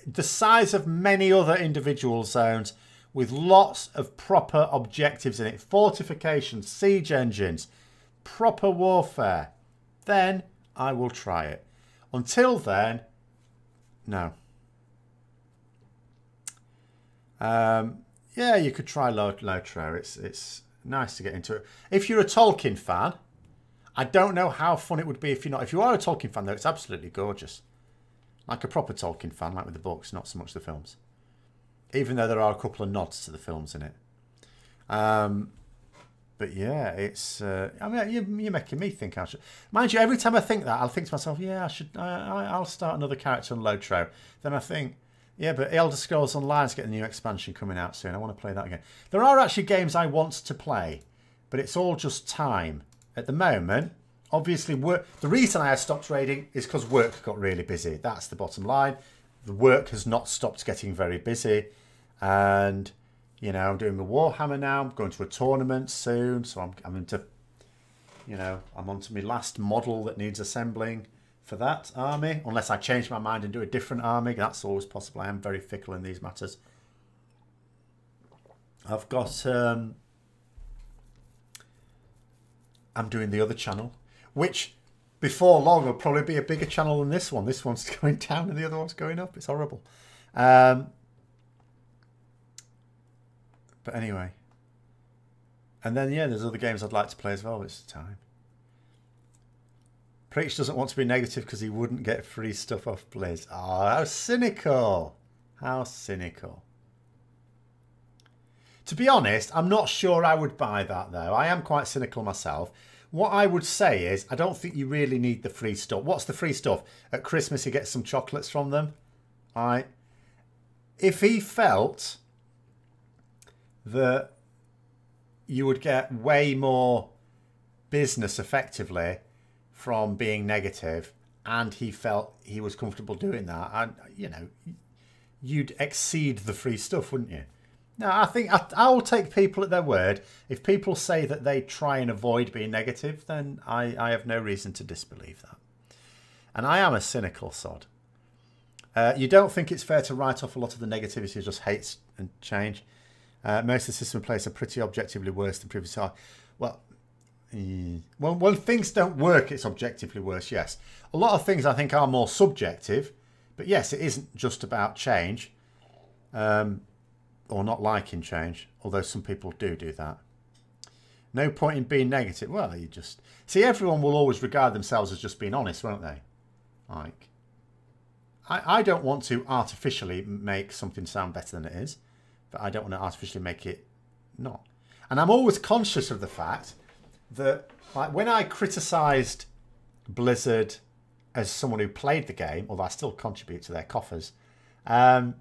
the size of many other individual zones, with lots of proper objectives in it. Fortifications, siege engines, proper warfare. Then I will try it. Until then, no. Yeah, you could try Lotro. It's nice to get into it. If you're a Tolkien fan, I don't know how fun it would be if you're not. If you are a Tolkien fan, though, it's absolutely gorgeous. Like a proper Tolkien fan, like with the books, not so much the films. Even though there are a couple of nods to the films in it. But yeah, it's. I mean, you're making me think. I should. Mind you, every time I think that, I'll think to myself, yeah, I should. I'll start another character on Lotro. Then I think, yeah, but Elder Scrolls Online's getting a new expansion coming out soon. I want to play that again. There are actually games I want to play, but it's all just time. At the moment, obviously, work. The reason I have stopped raiding is because work got really busy. That's the bottom line. The work has not stopped getting very busy, and. You know, I'm doing the Warhammer now. I'm going to a tournament soon. So I'm into, you know, I'm onto my last model that needs assembling for that army. Unless I change my mind and do a different army. That's always possible. I am very fickle in these matters. I've got, I'm doing the other channel, which before long will probably be a bigger channel than this one. This one's going down and the other one's going up. It's horrible. But anyway. And then, yeah, there's other games I'd like to play as well. It's time. Preach doesn't want to be negative because he wouldn't get free stuff off Blizz. Oh, how cynical. How cynical. To be honest, I'm not sure I would buy that, though. I am quite cynical myself. What I would say is, I don't think you really need the free stuff. What's the free stuff? At Christmas, you get some chocolates from them. All right. If he felt that you would get way more business effectively from being negative, and he felt he was comfortable doing that, and you know, you'd exceed the free stuff, wouldn't you? No, I think I will take people at their word. If people say that they try and avoid being negative, then I have no reason to disbelieve that. And I am a cynical sod. You don't think it's fair to write off a lot of the negativity, just hates and change? Most of the system in place are pretty objectively worse than previous. Well, when things don't work, it's objectively worse, yes. A lot of things I think are more subjective, but yes, it isn't just about change or not liking change, although some people do that. No point in being negative. Well, you just... See, everyone will always regard themselves as just being honest, won't they? Like, I don't want to artificially make something sound better than it is. But I don't want to artificially make it not. And I'm always conscious of the fact that, like, when I criticised Blizzard as someone who played the game, although I still contribute to their coffers, then,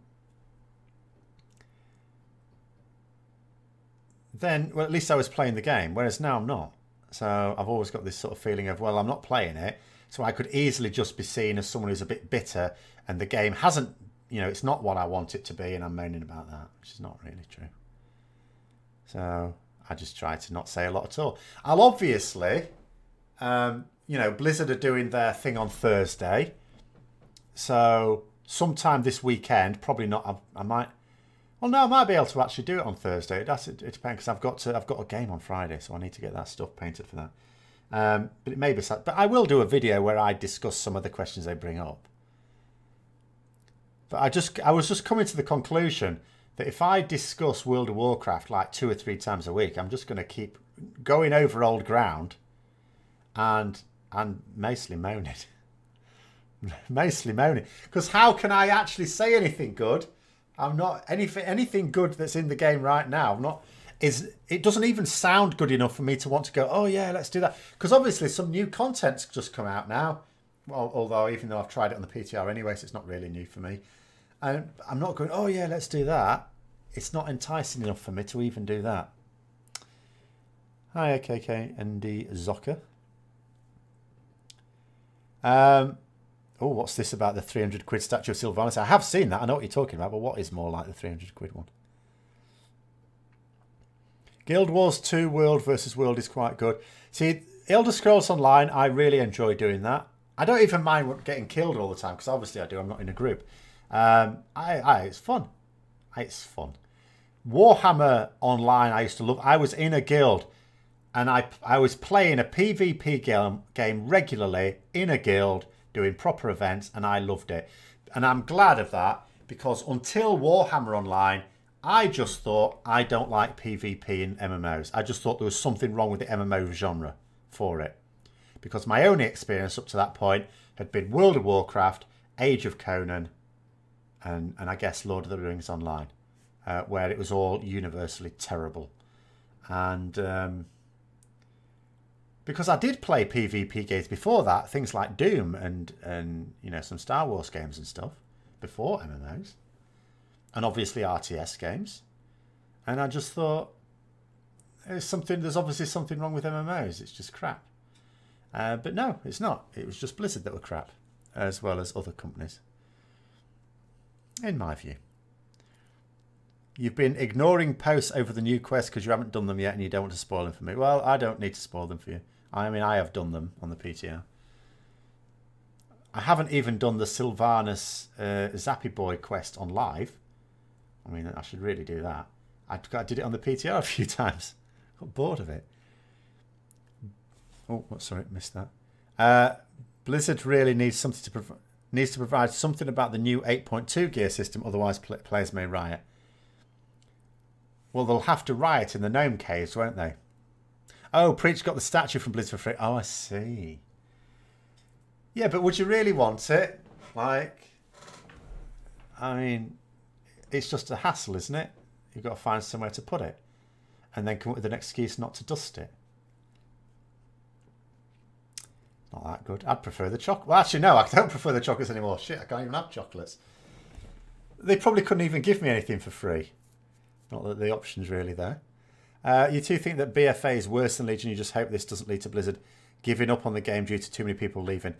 well, at least I was playing the game, whereas now I'm not. So I've always got this sort of feeling of, well, I'm not playing it, so I could easily just be seen as someone who's a bit bitter, and the game hasn't, you know, it's not what I want it to be, and I'm moaning about that, which is not really true. So I just try to not say a lot at all. I'll obviously, you know, Blizzard are doing their thing on Thursday. So sometime this weekend, probably not, I might, well, no, I might be able to actually do it on Thursday. It depends, because I've got a game on Friday, so I need to get that stuff painted for that. But it may be sad. But I will do a video where I discuss some of the questions they bring up. But I was just coming to the conclusion that if I discuss World of Warcraft like 2 or 3 times a week, I'm just going to keep going over old ground and mostly moaning. Mostly moaning. Because how can I actually say anything good? I'm not anything good that's in the game right now. It doesn't even sound good enough for me to want to go, oh yeah, let's do that. Because obviously some new content's just come out now. Well, although even though I've tried it on the PTR anyway, so it's not really new for me. And I'm not going, oh yeah, let's do that. It's not enticing enough for me to even do that. Hi, KK and the Zocker. Oh, what's this about the 300 quid statue of Sylvanas? I have seen that. I know what you're talking about, but what is more like the 300 quid one? Guild Wars 2 World versus World is quite good. See, Elder Scrolls Online, I really enjoy doing that. I don't even mind getting killed all the time, because obviously I do. I'm not in a group. It's fun. It's fun. Warhammer Online, I used to love. I was in a guild, and I was playing a PvP game regularly in a guild, doing proper events, and I loved it. And I'm glad of that, because until Warhammer Online, I just thought I don't like PvP in MMOs. I just thought there was something wrong with the MMO genre for it. because my only experience up to that point had been World of Warcraft, Age of Conan, and I guess Lord of the Rings Online, where it was all universally terrible. And because I did play PvP games before that, things like Doom and you know, some Star Wars games and stuff before MMOs, and obviously RTS games, and I just thought there's obviously something wrong with MMOs. It's just crap. But no, it's not. It was just Blizzard that were crap, as well as other companies, in my view. You've been ignoring posts over the new quests because you haven't done them yet and you don't want to spoil them for me. Well, I don't need to spoil them for you. I mean, I have done them on the PTR. I haven't even done the Sylvanas Zappy Boy quest on live. I mean, I should really do that. I did it on the PTR a few times. Got bored of it. Oh, sorry, missed that. Blizzard really needs something to provide something about the new 8.2 gear system, otherwise players may riot. Well, they'll have to riot in the gnome caves, won't they? Oh, Preach got the statue from Blizzard for free. Oh, I see. Yeah, but would you really want it? Like, I mean, it's just a hassle, isn't it? You've got to find somewhere to put it and then come up with an excuse not to dust it. Not that good. I'd prefer the chocolate. Well, actually, no, I don't prefer the chocolates anymore. Shit, I can't even have chocolates. They probably couldn't even give me anything for free. Not that the option's really there. You two think that BFA is worse than Legion. You just hope this doesn't lead to Blizzard giving up on the game due to too many people leaving.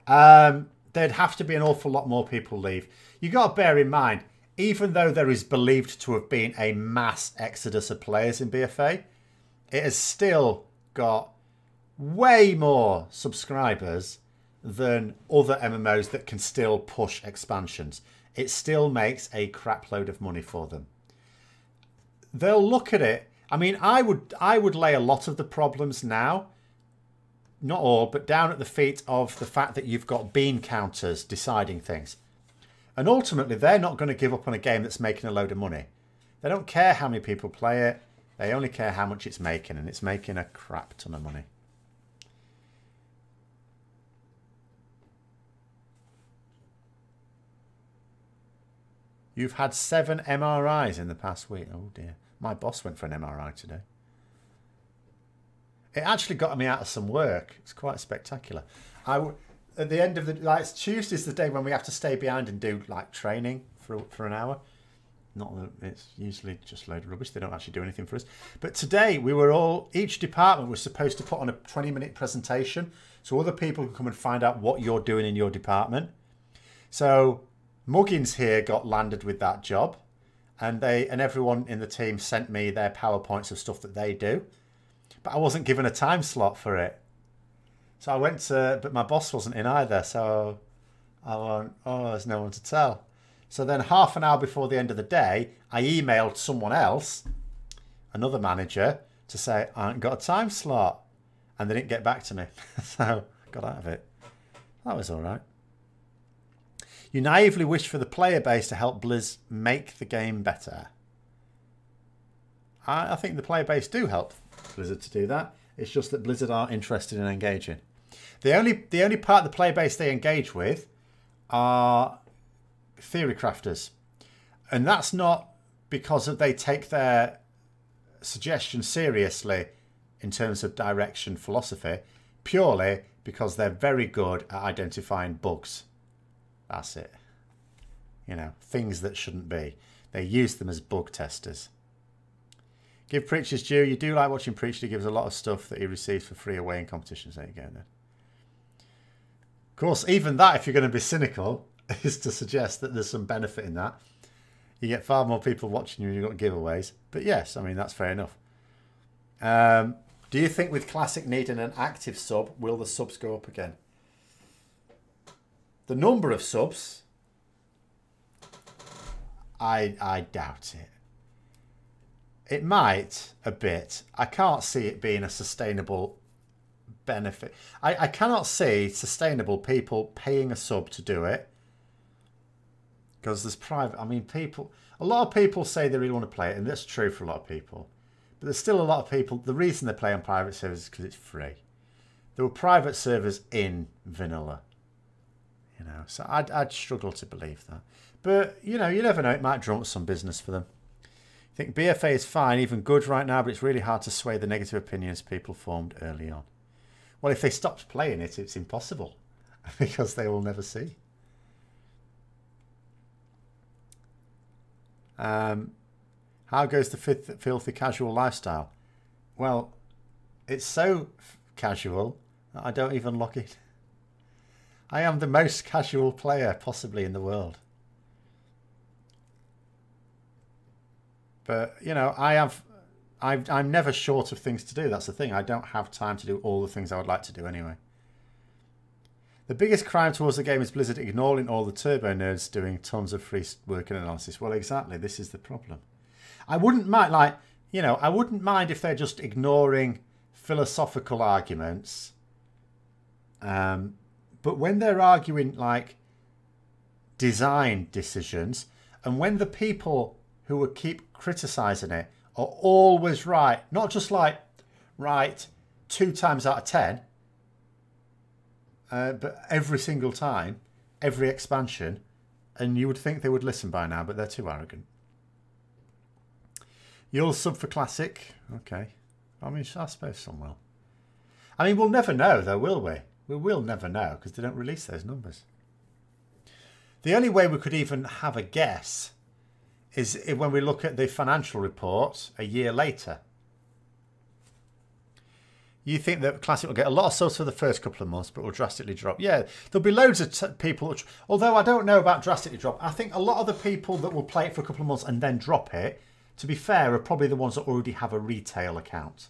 There'd have to be an awful lot more people leave. You got to bear in mind, even though there is believed to have been a mass exodus of players in BFA, it has still got way more subscribers than other MMOs that can still push expansions. It still makes a crap load of money for them. They'll look at it. I mean, I would lay a lot of the problems now, not all, but down at the feet of the fact that you've got bean counters deciding things. And ultimately, they're not going to give up on a game that's making a load of money. They don't care how many people play it. They only care how much it's making, and it's making a crap ton of money. You've had 7 MRIs in the past week. Oh dear. My boss went for an MRI today. It actually got me out of some work. It's quite spectacular. At the end of the... Like, Tuesday's the day when we have to stay behind and do, like, training for an hour. Not that it's usually just a load of rubbish. They don't actually do anything for us. But today, we were all... Each department was supposed to put on a 20-minute presentation so other people can come and find out what you're doing in your department. So... Muggins here got landed with that job, and everyone in the team sent me their PowerPoints of stuff that they do, but I wasn't given a time slot for it. So I went to, but my boss wasn't in either, so I went, oh, there's no one to tell. So then half an hour before the end of the day, I emailed someone else, another manager, to say, I haven't got a time slot, and they didn't get back to me, so I got out of it. That was all right. You naively wish for the player base to help Blizz make the game better. I think the player base do help Blizzard to do that. It's just that Blizzard aren't interested in engaging. The only part of the player base they engage with are theory crafters. And that's not because they take their suggestions seriously in terms of direction philosophy, purely because they're very good at identifying bugs. That's it. You know, things that shouldn't be. They use them as bug testers. Give Preachers due. You do like watching Preacher. He gives a lot of stuff that he receives for free away in competitions. There you go then. Of course, even that, if you're going to be cynical, is to suggest that there's some benefit in that. You get far more people watching you and you've got giveaways. But yes, I mean, that's fair enough. Do you think with Classic needing an active sub, will the subs go up again? The number of subs, I doubt it. It might a bit. I can't see it being a sustainable benefit. I cannot see sustainable people paying a sub to do it. Because there's private... I mean, people... A lot of people say they really want to play it, and that's true for a lot of people. But there's still a lot of people... The reason they play on private servers is because it's free. there were private servers in vanilla. You know, so I'd struggle to believe that. But, you know, you never know. It might drum up some business for them. I think BFA is fine, even good right now, but it's really hard to sway the negative opinions people formed early on. Well, if they stopped playing it, it's impossible because they will never see. How goes the filthy casual lifestyle? Well, it's so casual that I don't even log it. I am the most casual player possibly in the world. But, you know, I'm never short of things to do. That's the thing. I don't have time to do all the things I would like to do anyway. The biggest crime towards the game is Blizzard ignoring all the turbo nerds doing tons of free working analysis. Well, exactly. This is the problem. I wouldn't mind, like, you know, I wouldn't mind if they're just ignoring philosophical arguments. But when they're arguing, like, design decisions, and when the people who would keep criticising it are always right, not just like, right 2 times out of 10, but every single time, every expansion, and you would think they would listen by now, but they're too arrogant. You'll sub for Classic? Okay. I mean, I suppose some will. I mean, we'll never know, though, will we? We will never know, because they don't release those numbers. The only way we could even have a guess is when we look at the financial report a year later. You think that Classic will get a lot of subs for the first couple of months, but will drastically drop. Yeah, there'll be loads of people, although I don't know about drastically drop. I think a lot of the people that will play it for a couple of months and then drop it, to be fair, are probably the ones that already have a retail account.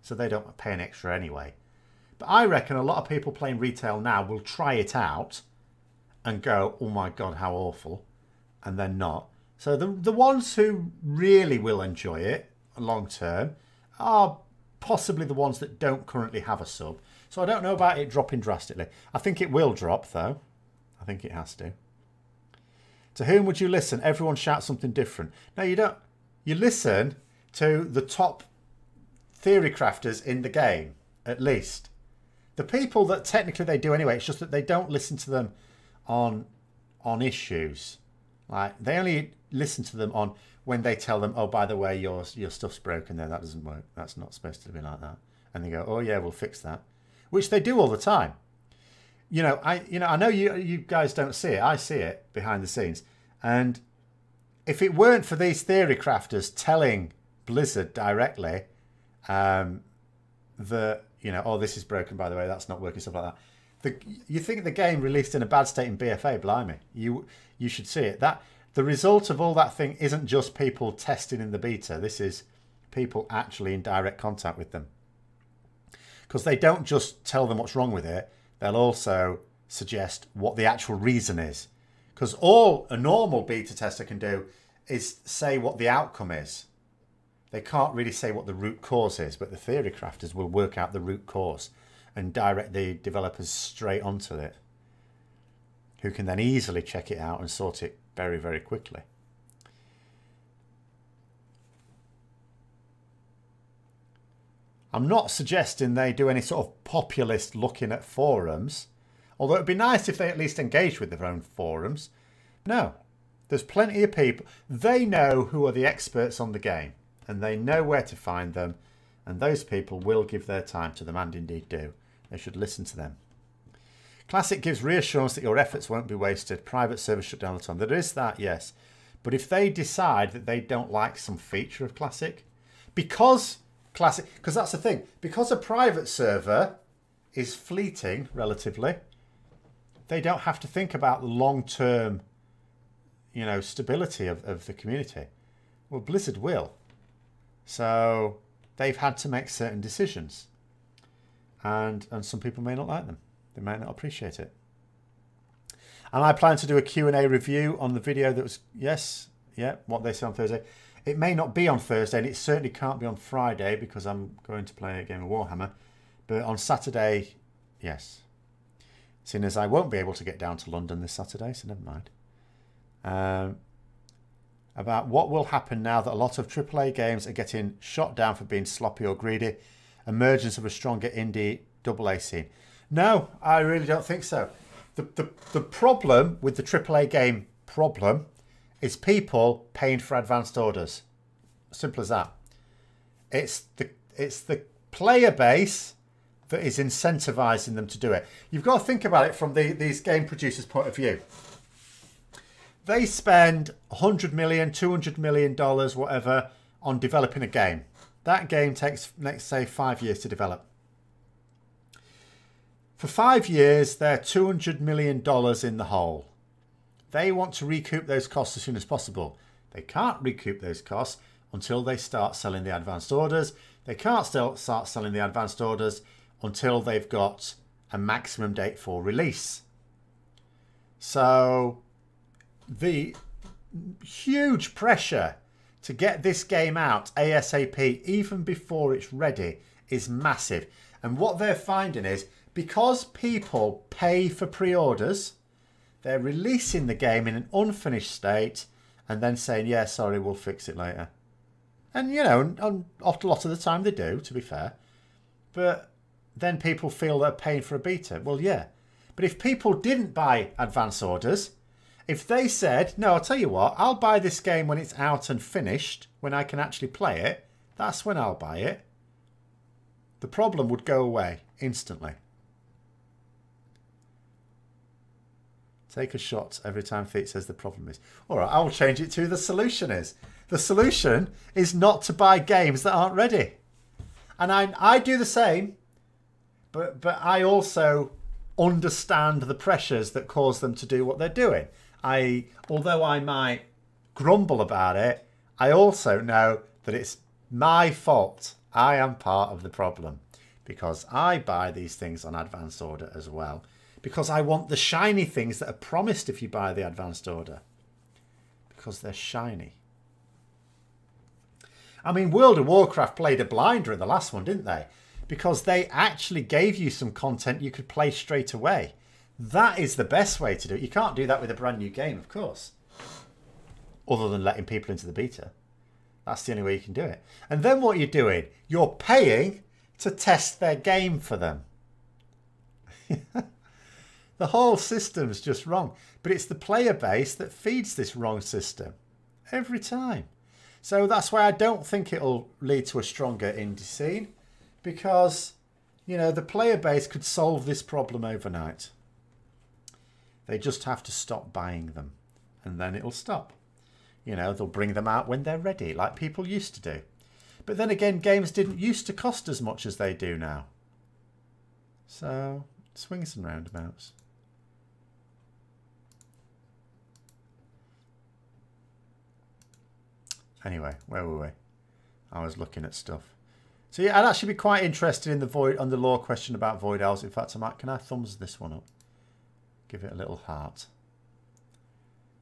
So they don't pay an extra anyway. But I reckon a lot of people playing retail now will try it out and go, oh my God, how awful, and then not. So the ones who really will enjoy it long term are possibly the ones that don't currently have a sub. So I don't know about it dropping drastically. I think it will drop, though. I think it has to. To whom would you listen? Everyone shouts something different. No, you don't. You listen to the top theory crafters in the game, at least. The people that technically they do anyway, it's just that they don't listen to them on issues. Like, they only listen to them on when they tell them, oh, by the way, your stuff's broken there. That doesn't work. That's not supposed to be like that. And they go, oh, yeah, we'll fix that. Which they do all the time. I know you guys don't see it. I see it behind the scenes. And if it weren't for these theory crafters telling Blizzard directly that, oh, this is broken, by the way, that's not working, stuff like that. You think the game released in a bad state in BFA, blimey. You should see it. The result of all that thing isn't just people testing in the beta. This is people actually in direct contact with them. Because they don't just tell them what's wrong with it. They'll also suggest what the actual reason is. Because all a normal beta tester can do is say what the outcome is. They can't really say what the root cause is, but the theory crafters will work out the root cause and direct the developers straight onto it, who can then easily check it out and sort it very, very quickly. I'm not suggesting they do any sort of populist looking at forums, although it'd be nice if they at least engage with their own forums. No, there's plenty of people. They know who are the experts on the game, and they know where to find them, and those people will give their time to them, and indeed do. They should listen to them. Classic gives reassurance that your efforts won't be wasted. Private servers shut down all the time. There is that, yes. But if they decide that they don't like some feature of Classic, because that's the thing, because a private server is fleeting relatively, they don't have to think about the long-term, stability of the community. Well, Blizzard will. So they've had to make certain decisions. And some people may not like them. They might not appreciate it. And I plan to do a Q&A review on the video that was, what they say on Thursday. It may not be on Thursday, and it certainly can't be on Friday because I'm going to play a game of Warhammer. But on Saturday, yes. Seeing as I won't be able to get down to London this Saturday, so never mind. About what will happen now that a lot of AAA games are getting shot down for being sloppy or greedy. emergence of a stronger indie AA scene. No, I really don't think so. The problem with the AAA game problem is people paying for advanced orders. Simple as that. It's the player base that is incentivizing them to do it. You've got to think about it from these game producers' point of view. They spend $100 million, $200 million, whatever, on developing a game. That game takes, let's say, 5 years to develop. For 5 years, they're $200 million in the hole. They want to recoup those costs as soon as possible. They can't recoup those costs until they start selling the advanced orders. They can't still start selling the advanced orders until they've got a maximum date for release. So the huge pressure to get this game out ASAP, even before it's ready, is massive. And what they're finding is, because people pay for pre-orders, they're releasing the game in an unfinished state and then saying, yeah, sorry, we'll fix it later. And, you know, a lot of the time they do, to be fair. But then people feel they're paying for a beta. Well, yeah. But if people didn't buy advance orders, if they said, no, I'll tell you what, I'll buy this game when it's out and finished, when I can actually play it, that's when I'll buy it. The problem would go away instantly. Take a shot every time Thete says the problem is. All right, I'll change it to the solution is. The solution is not to buy games that aren't ready. And I do the same, but I also understand the pressures that cause them to do what they're doing. Although I might grumble about it, I also know that it's my fault. I am part of the problem because I buy these things on advance order as well. Because I want the shiny things that are promised if you buy the advanced order. Because they're shiny. I mean, World of Warcraft played a blinder in the last one, didn't they? Because they actually gave you some content you could play straight away. That is the best way to do it. You can't do that with a brand new game, of course. Other than letting people into the beta. That's the only way you can do it. And then what you're doing, you're paying to test their game for them. The whole system's just wrong. But it's the player base that feeds this wrong system. Every time. So that's why I don't think it'll lead to a stronger indie scene. Because, you know, the player base could solve this problem overnight. They just have to stop buying them. And then it'll stop. You know, they'll bring them out when they're ready, like people used to do. But then again, games didn't used to cost as much as they do now. So, swings and roundabouts. Anyway, where were we? I was looking at stuff. So yeah, I'd actually be quite interested in the lore question about Void Elves. In fact, can I thumbs this one up? Give it a little heart.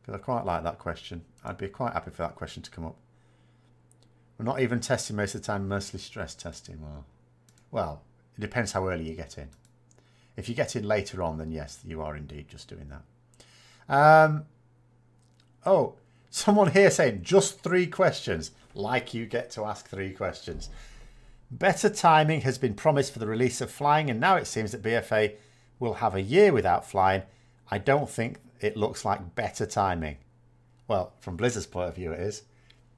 Because I quite like that question. I'd be quite happy for that question to come up. We're not even testing most of the time, mostly stress testing. Well, it depends how early you get in. If you get in later on, then yes, you are indeed just doing that. Oh, someone here saying just 3 questions. Like you get to ask 3 questions. Better timing has been promised for the release of Flying, and now it seems that BFA will have a year without Flying. I don't think it looks like better timing. Well, from Blizzard's point of view, it is.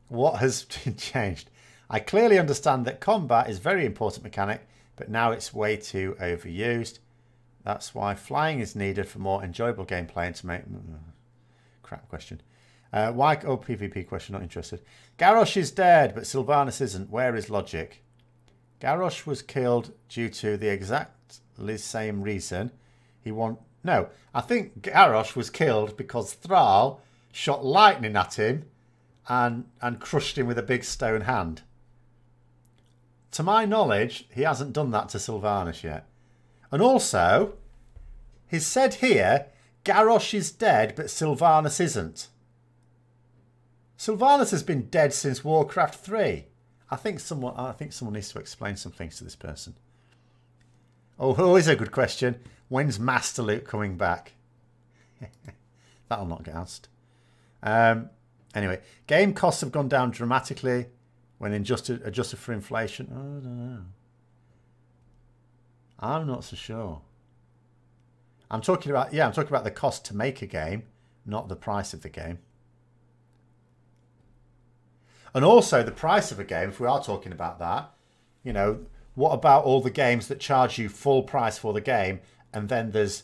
What has changed? I clearly understand that combat is a very important mechanic, but now it's way too overused. That's why Flying is needed for more enjoyable gameplay and to make... crap question. Why? Oh, PvP question, not interested. Garrosh is dead, but Sylvanas isn't. Where is logic? Garrosh was killed due to the exactly same reason. No, I think Garrosh was killed because Thrall shot lightning at him and crushed him with a big stone hand. To my knowledge, he hasn't done that to Sylvanas yet. And also, he's said here, Garrosh is dead, but Sylvanas isn't. Sylvanas has been dead since Warcraft 3. I think someone needs to explain some things to this person. Oh, always a good question. When's Master Luke coming back? That'll not get asked. Anyway, game costs have gone down dramatically when adjusted for inflation. Oh, I don't know. I'm not so sure. I'm talking about, yeah, I'm talking about the cost to make a game, not the price of the game. And also the price of a game, if we are talking about that, you know, what about all the games that charge you full price for the game, and then there's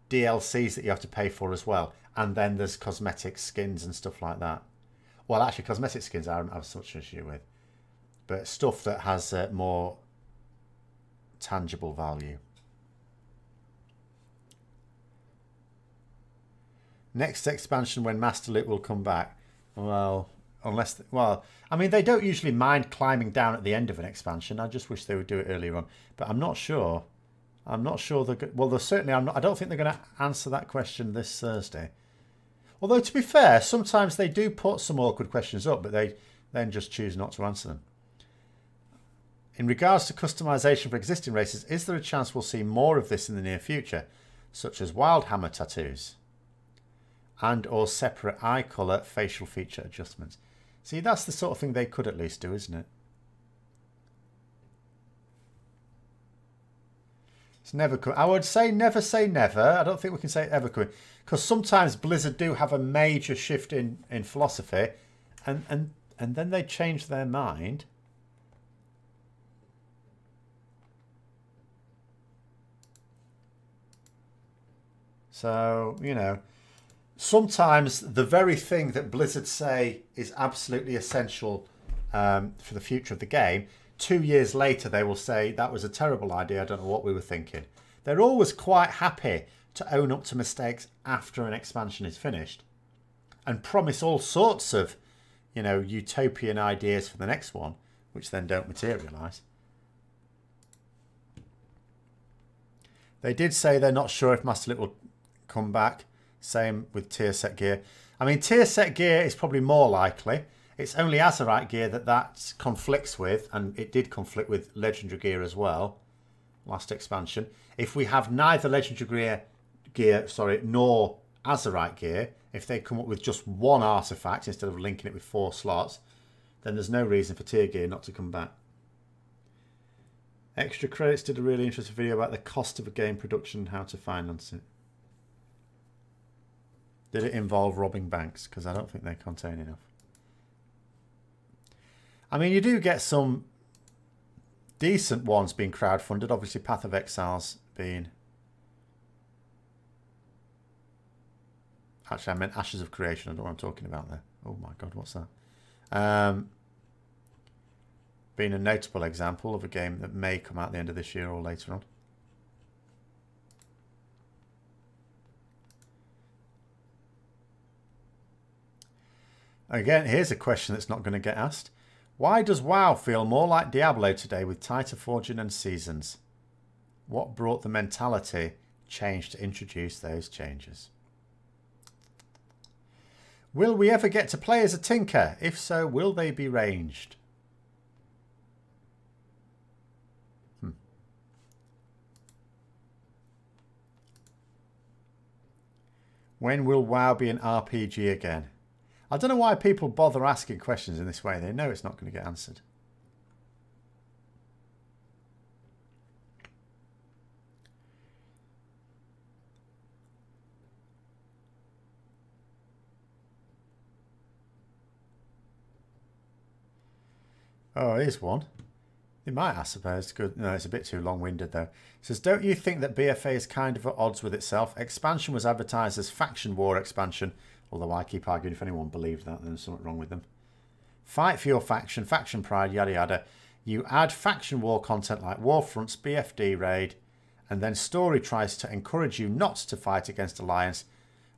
DLCs that you have to pay for as well, and then there's cosmetic skins and stuff like that. Well, actually, cosmetic skins I don't have such an issue with, but stuff that has more tangible value. Next expansion when Master Loot will come back. Well, unless, well, I mean, they don't usually mind climbing down at the end of an expansion. I just wish they would do it earlier on, but I'm not sure. I'm not sure they're, well, they're certainly, I don't think they're going to answer that question this Thursday. Although, to be fair, sometimes they do put some awkward questions up, but they then just choose not to answer them. In regards to customization for existing races, is there a chance we'll see more of this in the near future, such as wild hammer tattoos and or separate eye colour facial feature adjustments? See, that's the sort of thing they could at least do, isn't it? It's never coming. I would say never say never. I don't think we can say ever coming, because sometimes Blizzard do have a major shift in philosophy, and then they change their mind. So, you know, sometimes the very thing that Blizzard say is absolutely essential for the future of the game, 2 years later they will say that was a terrible idea, I don't know what we were thinking. They're always quite happy to own up to mistakes after an expansion is finished and promise all sorts of, you know, utopian ideas for the next one, which then don't materialise. They did say they're not sure if Master Loot will come back. Same with tier set gear. I mean, tier set gear is probably more likely. It's only Azeroth gear that conflicts with, and it did conflict with legendary gear as well, last expansion. If we have neither legendary gear, nor Azeroth gear, if they come up with just one artifact instead of linking it with 4 slots, then there's no reason for tier gear not to come back. Extra Credits did a really interesting video about the cost of a game production and how to finance it. Did it involve robbing banks? Because I don't think they contain enough. I mean, you do get some decent ones being crowdfunded. Obviously, Path of Exile's being... Actually, I meant Ashes of Creation. I don't know what I'm talking about there. Oh my God, what's that? Being a notable example of a game that may come out at the end of this year or later on. Again, here's a question that's not going to get asked. Why does WoW feel more like Diablo today with tighter forging and seasons? What brought the mentality change to introduce those changes? Will we ever get to play as a Tinker? If so, will they be ranged? When will WoW be an RPG again? I don't know why people bother asking questions in this way. They know it's not going to get answered. Oh, here's one. They might, I suppose. Good. No, it's a bit too long-winded, though. It says, don't you think that BFA is kind of at odds with itself? Expansion was advertised as Faction War expansion. Although I keep arguing if anyone believed that, then there's something wrong with them. Fight for your faction, faction pride, yada yada. You add faction war content like Warfronts, BFD raid, and then story tries to encourage you not to fight against Alliance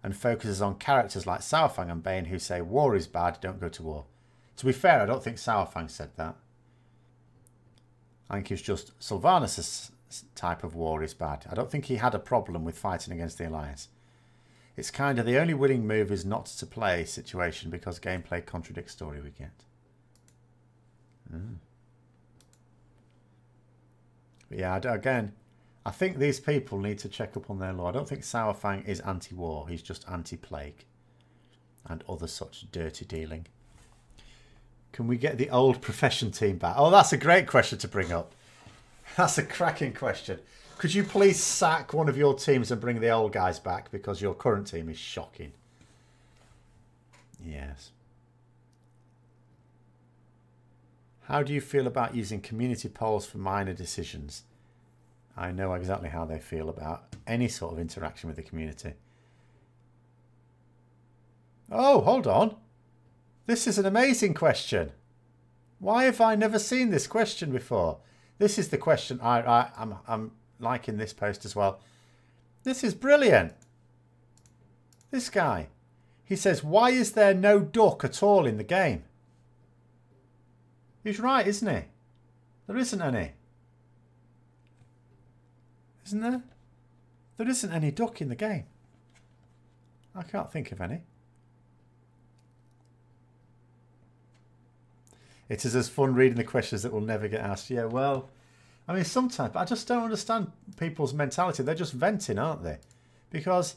and focuses on characters like Saurfang and Bane who say war is bad, don't go to war. To be fair, I don't think Saurfang said that. I think it's just Sylvanas' type of war is bad. I don't think he had a problem with fighting against the Alliance. It's kind of the only winning move is not to play situation because gameplay contradicts story we get. But yeah, again, I think these people need to check up on their lore. I don't think Saurfang is anti-war. He's just anti-plague and other such dirty dealing. Can we get the old profession team back? Oh, that's a great question to bring up. That's a cracking question. Could you please sack one of your teams and bring the old guys back because your current team is shocking? Yes. How do you feel about using community polls for minor decisions? I know exactly how they feel about any sort of interaction with the community. Oh, hold on. This is an amazing question. Why have I never seen this question before? This is the question I'm liking this post as well. This is brilliant. This guy. He says, why is there no duck at all in the game? He's right, isn't he? There isn't any. Isn't there? There isn't any duck in the game. I can't think of any. It is as fun reading the questions that will never get asked. Yeah, well, I mean, sometimes, but I just don't understand people's mentality. They're just venting, aren't they? Because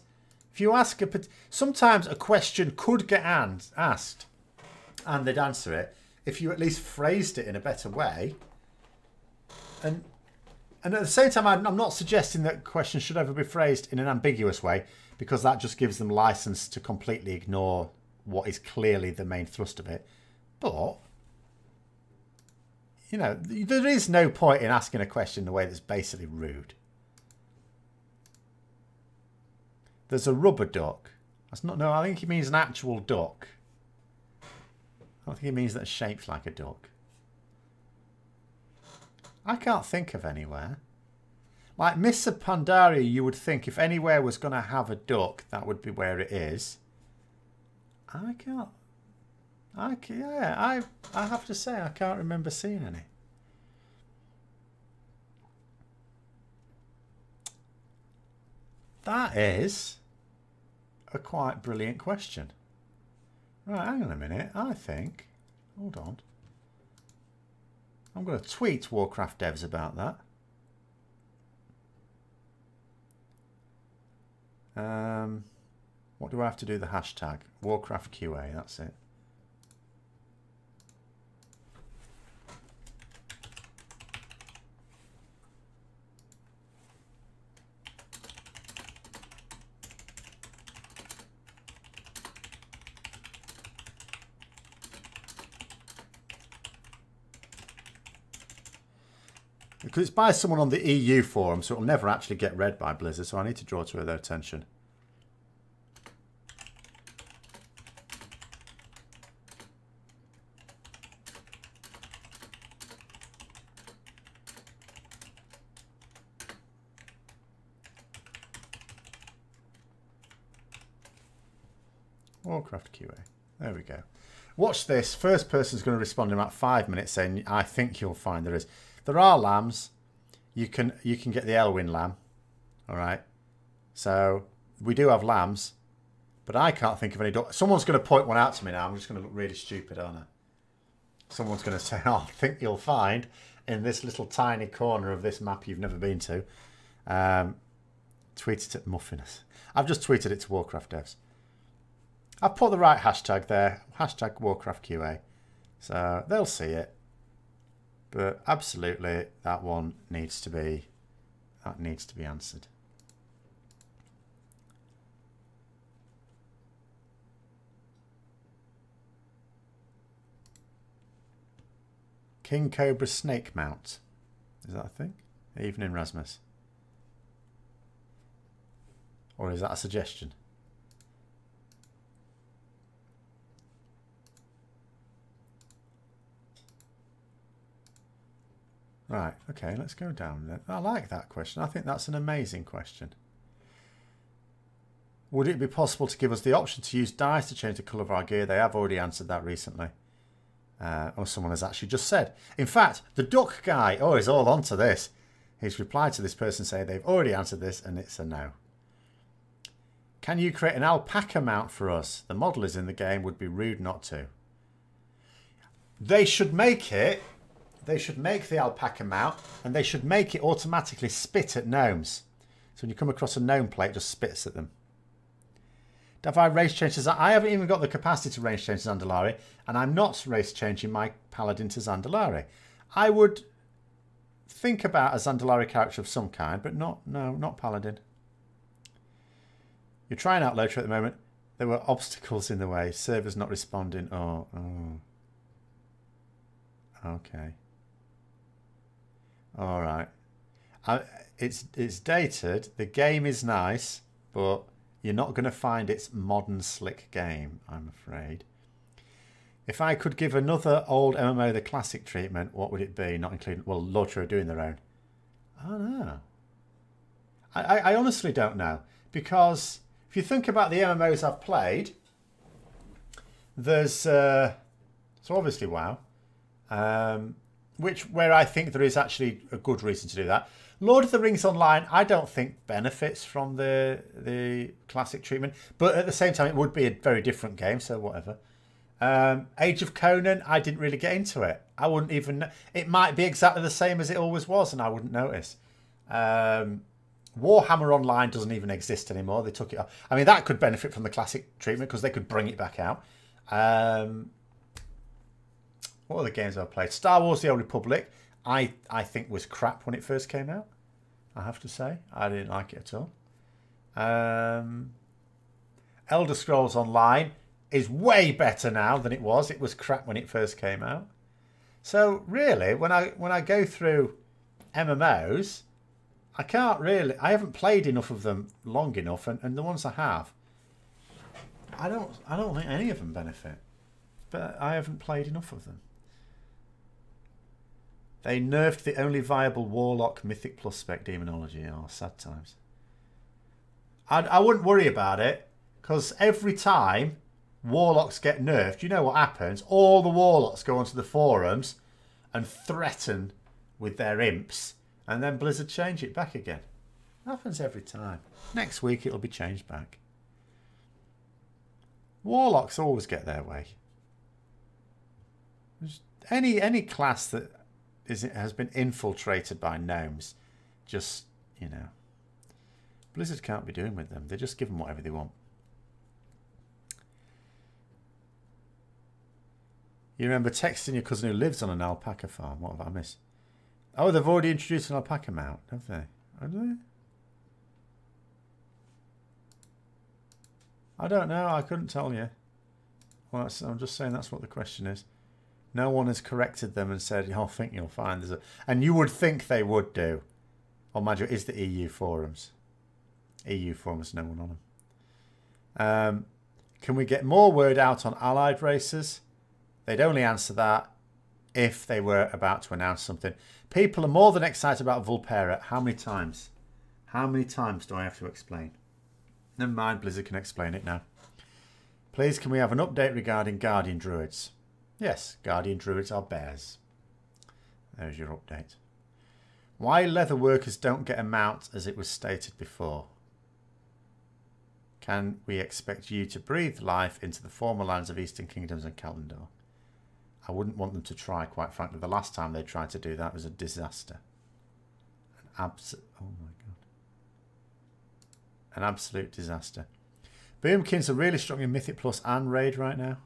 if you ask sometimes a question could get asked and they'd answer it if you at least phrased it in a better way. And at the same time, I'm not suggesting that questions should ever be phrased in an ambiguous way, because that just gives them license to completely ignore what is clearly the main thrust of it. But, you know, there is no point in asking a question in a way that's basically rude. There's a rubber duck. That's not, no, I think he means an actual duck. I don't think he means that it's shaped like a duck. I can't think of anywhere. Like Mr. Pandaria, you would think if anywhere was going to have a duck, that would be where it is. I have to say, I can't remember seeing any. That is a quite brilliant question. Right, hang on a minute. I think... Hold on. I'm going to tweet Warcraft devs about that. What do I have to do? The hashtag Warcraft QA. That's it. Because it's by someone on the EU forum, so it'll never actually get read by Blizzard, so I need to draw to their attention. Warcraft QA. There we go. Watch this. First person's going to respond in about 5 minutes saying, I think you'll find there is. There are lambs. You can get the Elwyn lamb. All right. So we do have lambs, but I can't think of any. Someone's going to point one out to me now. I'm just going to look really stupid, aren't I? Someone's going to say, oh, I think you'll find in this little tiny corner of this map you've never been to. Tweet it at Muffinus. I've just tweeted it to Warcraft devs. I've put the right hashtag there. Hashtag Warcraft QA. So they'll see it. But absolutely, that one needs to be answered. King Cobra Snake Mount. Is that a thing? Evening Rasmus. Or is that a suggestion? Right, okay, let's go down then. I like that question. I think that's an amazing question. Would it be possible to give us the option to use dyes to change the colour of our gear? They have already answered that recently. Or someone has actually just said. In fact, the duck guy, oh, he's all onto this. He's replied to this person saying they've already answered this and it's a no. Can you create an alpaca mount for us? The model is in the game. Would be rude not to. They should make it. They should make the alpaca mount and they should make it automatically spit at gnomes. So when you come across a gnome plate, it just spits at them. Have I race changed? I haven't even got the capacity to race change Zandalari, and I'm not race changing my paladin to Zandalari. I would think about a Zandalari character of some kind, but not Paladin. You're trying out Lotra at the moment. There were obstacles in the way. Servers not responding. Oh. Okay. All right. It's dated. The game is nice, but you're not going to find its modern slick game, I'm afraid. If I could give another old MMO the classic treatment, what would it be? Not including... Well, Lotra are doing their own. I don't know. I honestly don't know. Because if you think about the MMOs I've played, there's... so obviously WoW. Where I think there is actually a good reason to do that. Lord of the Rings Online, I don't think benefits from the classic treatment. But at the same time, it would be a very different game, so whatever. Age of Conan, I didn't really get into it. I wouldn't even... It might be exactly the same as it always was, and I wouldn't notice. Warhammer Online doesn't even exist anymore. They took it off. I mean, that could benefit from the classic treatment because they could bring it back out. What other games have I played? Star Wars The Old Republic, I think was crap when it first came out. I have to say. I didn't like it at all. Elder Scrolls Online is way better now than it was. It was crap when it first came out. So really, when I go through MMOs, I haven't played enough of them long enough, and the ones I have, I don't think any of them benefit. But I haven't played enough of them. They nerfed the only viable Warlock Mythic Plus spec demonology. Oh, sad times. I wouldn't worry about it, because every time Warlocks get nerfed, you know what happens? All the Warlocks go onto the forums and threaten with their imps, and then Blizzard change it back again. It happens every time. Next week it'll be changed back. Warlocks always get their way. Any class that has been infiltrated by gnomes, just, you know, Blizzard can't be doing with them. They just give them whatever they want. You remember texting your cousin who lives on an alpaca farm. What have I missed? Oh, they've already introduced an alpaca mount, have they? Have they? I don't know. I couldn't tell you. Well, I'm just saying that's what the question is. No one has corrected them and said, I think you'll find there's a... And you would think they would do. Oh, mind you, it is the EU forums. EU forums, no one on them. Can we get more word out on allied races? They'd only answer that if they were about to announce something. People are more than excited about Vulpera. How many times? How many times do I have to explain? Never mind, Blizzard can explain it now. Please, can we have an update regarding Guardian Druids? Yes, Guardian Druids are bears. There's your update. Why leather workers don't get a mount as it was stated before? Can we expect you to breathe life into the former lands of Eastern Kingdoms and Kalimdor? I wouldn't want them to try, quite frankly. The last time they tried to do that was a disaster. Oh my God. An absolute disaster. Boomkins are really strong in Mythic Plus and Raid right now.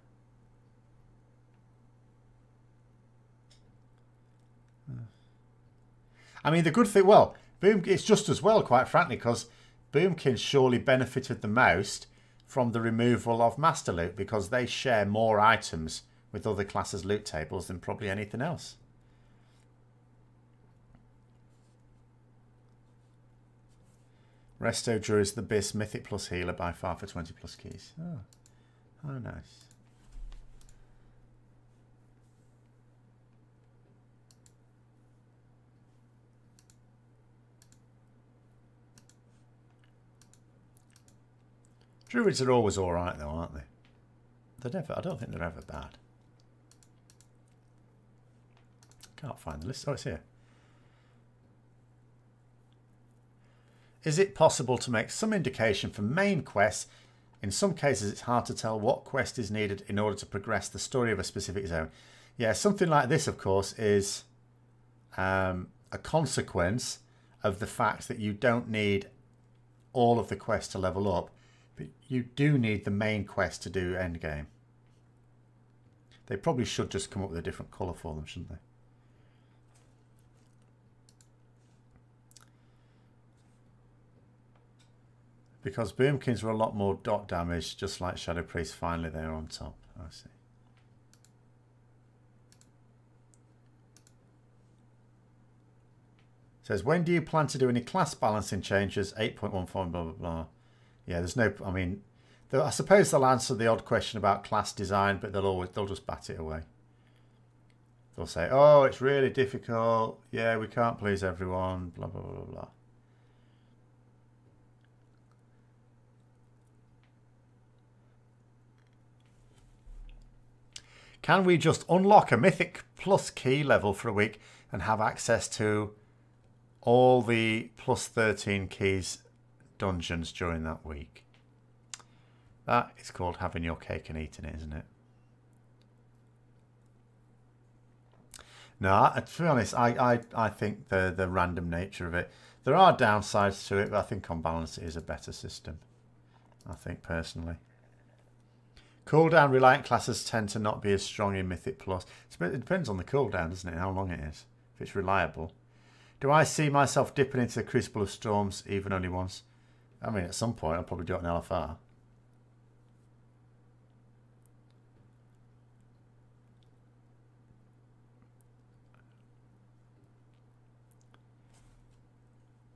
I mean, the good thing, well, it's just as well, quite frankly, because Boomkins surely benefited the most from the removal of Master Loot, because they share more items with other classes' loot tables than probably anything else. Resto Drew is the best Mythic Plus healer by far for 20 plus keys. Oh, how nice. Druids are always alright though, aren't they? They're never, I don't think they're ever bad. Can't find the list. Oh, it's here. Is it possible to make some indication for main quests? In some cases, it's hard to tell what quest is needed in order to progress the story of a specific zone. Yeah, something like this, of course, is a consequence of the fact that you don't need all of the quests to level up, but you do need the main quest to do endgame. They probably should just come up with a different colour for them, shouldn't they? Because Boomkins were a lot more dot damage, just like Shadow Priest. Finally, they're on top. I see. Says, when do you plan to do any class balancing changes? 8.14, blah, blah, blah. Yeah, there's no... I mean, I suppose they'll answer the odd question about class design, but they'll just bat it away. They'll say, oh, it's really difficult. Yeah, we can't please everyone. Blah, blah, blah, blah, blah. Can we just unlock a Mythic Plus key level for a week and have access to all the plus 13 keys dungeons during that week? That is called having your cake and eating it, isn't it? No, to be honest, I think the random nature of it, there are downsides to it, but I think on balance it is a better system. I think personally. Cooldown reliant classes tend to not be as strong in Mythic Plus. It depends on the cooldown, doesn't it? How long it is. If it's reliable. Do I see myself dipping into the Crucible of Storms even only once? I mean, at some point I'll probably do it on LFR.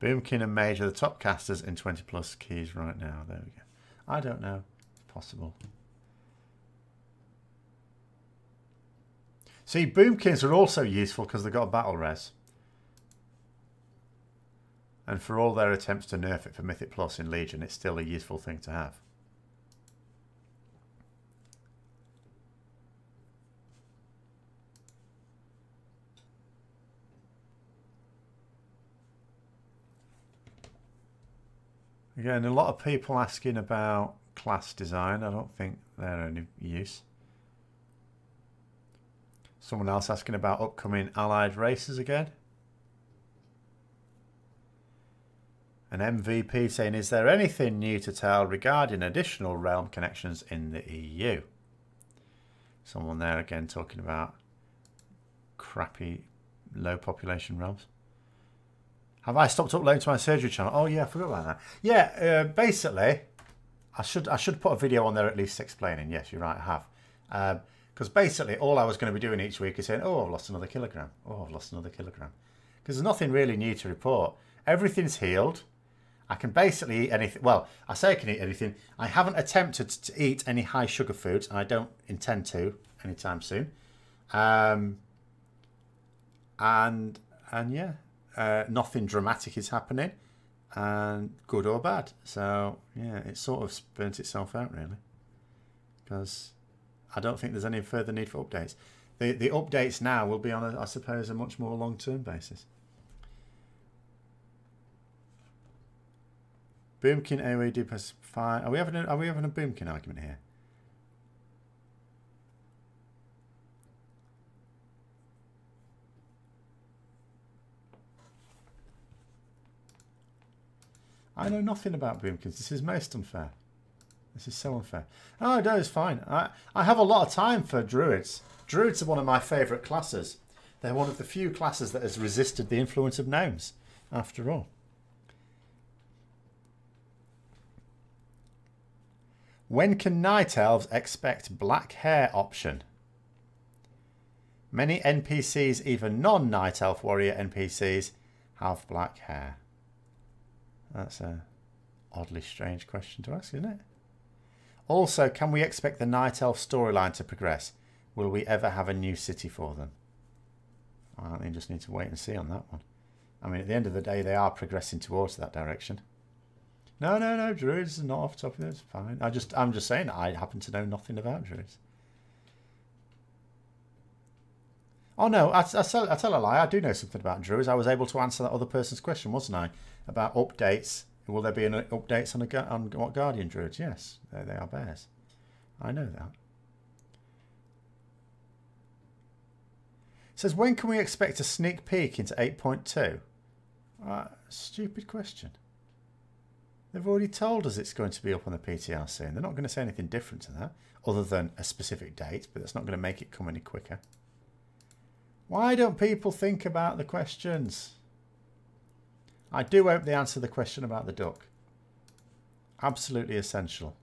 Boomkin and Mage are the top casters in 20 plus keys right now. There we go. I don't know. It's possible. See, Boomkins are also useful because they've got a battle res. And for all their attempts to nerf it for Mythic Plus in Legion, it's still a useful thing to have. Again, a lot of people asking about class design. I don't think they're any use. Someone else asking about upcoming allied races again. An MVP saying, is there anything new to tell regarding additional realm connections in the EU? Someone there again talking about crappy low population realms. Have I stopped uploading to my surgery channel? Oh yeah, I forgot about that. Yeah, basically, I should put a video on there at least explaining. Yes, you're right, I have. Because basically, all I was going to be doing each week is saying, oh, I've lost another kilogram. Oh, I've lost another kilogram. Because there's nothing really new to report. Everything's healed. I can basically eat anything. Well, I say I can eat anything. I haven't attempted to eat any high sugar foods, and I don't intend to anytime soon. And yeah. Nothing dramatic is happening, and good or bad. So yeah, it sort of burnt itself out really, because I don't think there's any further need for updates. The updates now will be on, I suppose, a much more long-term basis. Boomkin AOE plus 5. Are we having a Boomkin argument here? I know nothing about Boomkins. This is most unfair. This is so unfair. Oh, no, it's fine. I have a lot of time for Druids. Druids are one of my favourite classes. They're one of the few classes that has resisted the influence of gnomes, after all. When can Night Elves expect black hair option? Many NPCs, even non-Night Elf warrior NPCs, have black hair. That's a oddly strange question to ask, isn't it? Also, can we expect the Night Elf storyline to progress? Will we ever have a new city for them? I think we just need to wait and see on that one. I mean, at the end of the day, they are progressing towards that direction. No, Druids are not off the top of it. It's fine. I'm just saying I happen to know nothing about Druids. Oh no, I tell a lie. I do know something about Druids. I was able to answer that other person's question, wasn't I? About updates. Will there be any updates on what Guardian Druids? Yes, they are bears. I know that. It says, when can we expect a sneak peek into 8.2? Stupid question. They've already told us it's going to be up on the PTR soon. They're not going to say anything different to that, other than a specific date, but that's not going to make it come any quicker. Why don't people think about the questions? I do hope they answer the question about the duck. Absolutely essential.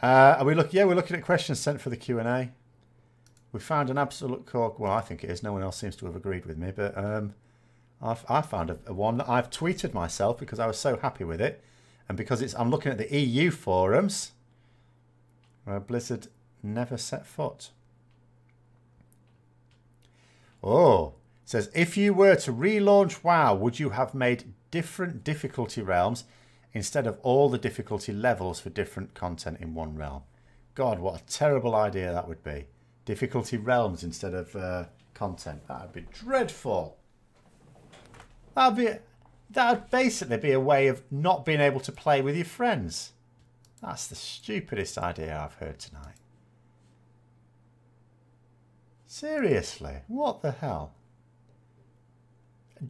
Are we looking? Yeah, we're looking at questions sent for the Q&A. We found an absolute cork. Well, I think it is. No one else seems to have agreed with me, but I found a one that I've tweeted myself because I was so happy with it, and because it's. I'm looking at the EU forums where Blizzard never set foot. Oh, it says, if you were to relaunch WoW, would you have made different difficulty realms instead of all the difficulty levels for different content in one realm? God, what a terrible idea that would be. Difficulty realms instead of content. That would be dreadful. That would basically be a way of not being able to play with your friends. That's the stupidest idea I've heard tonight. Seriously, what the hell?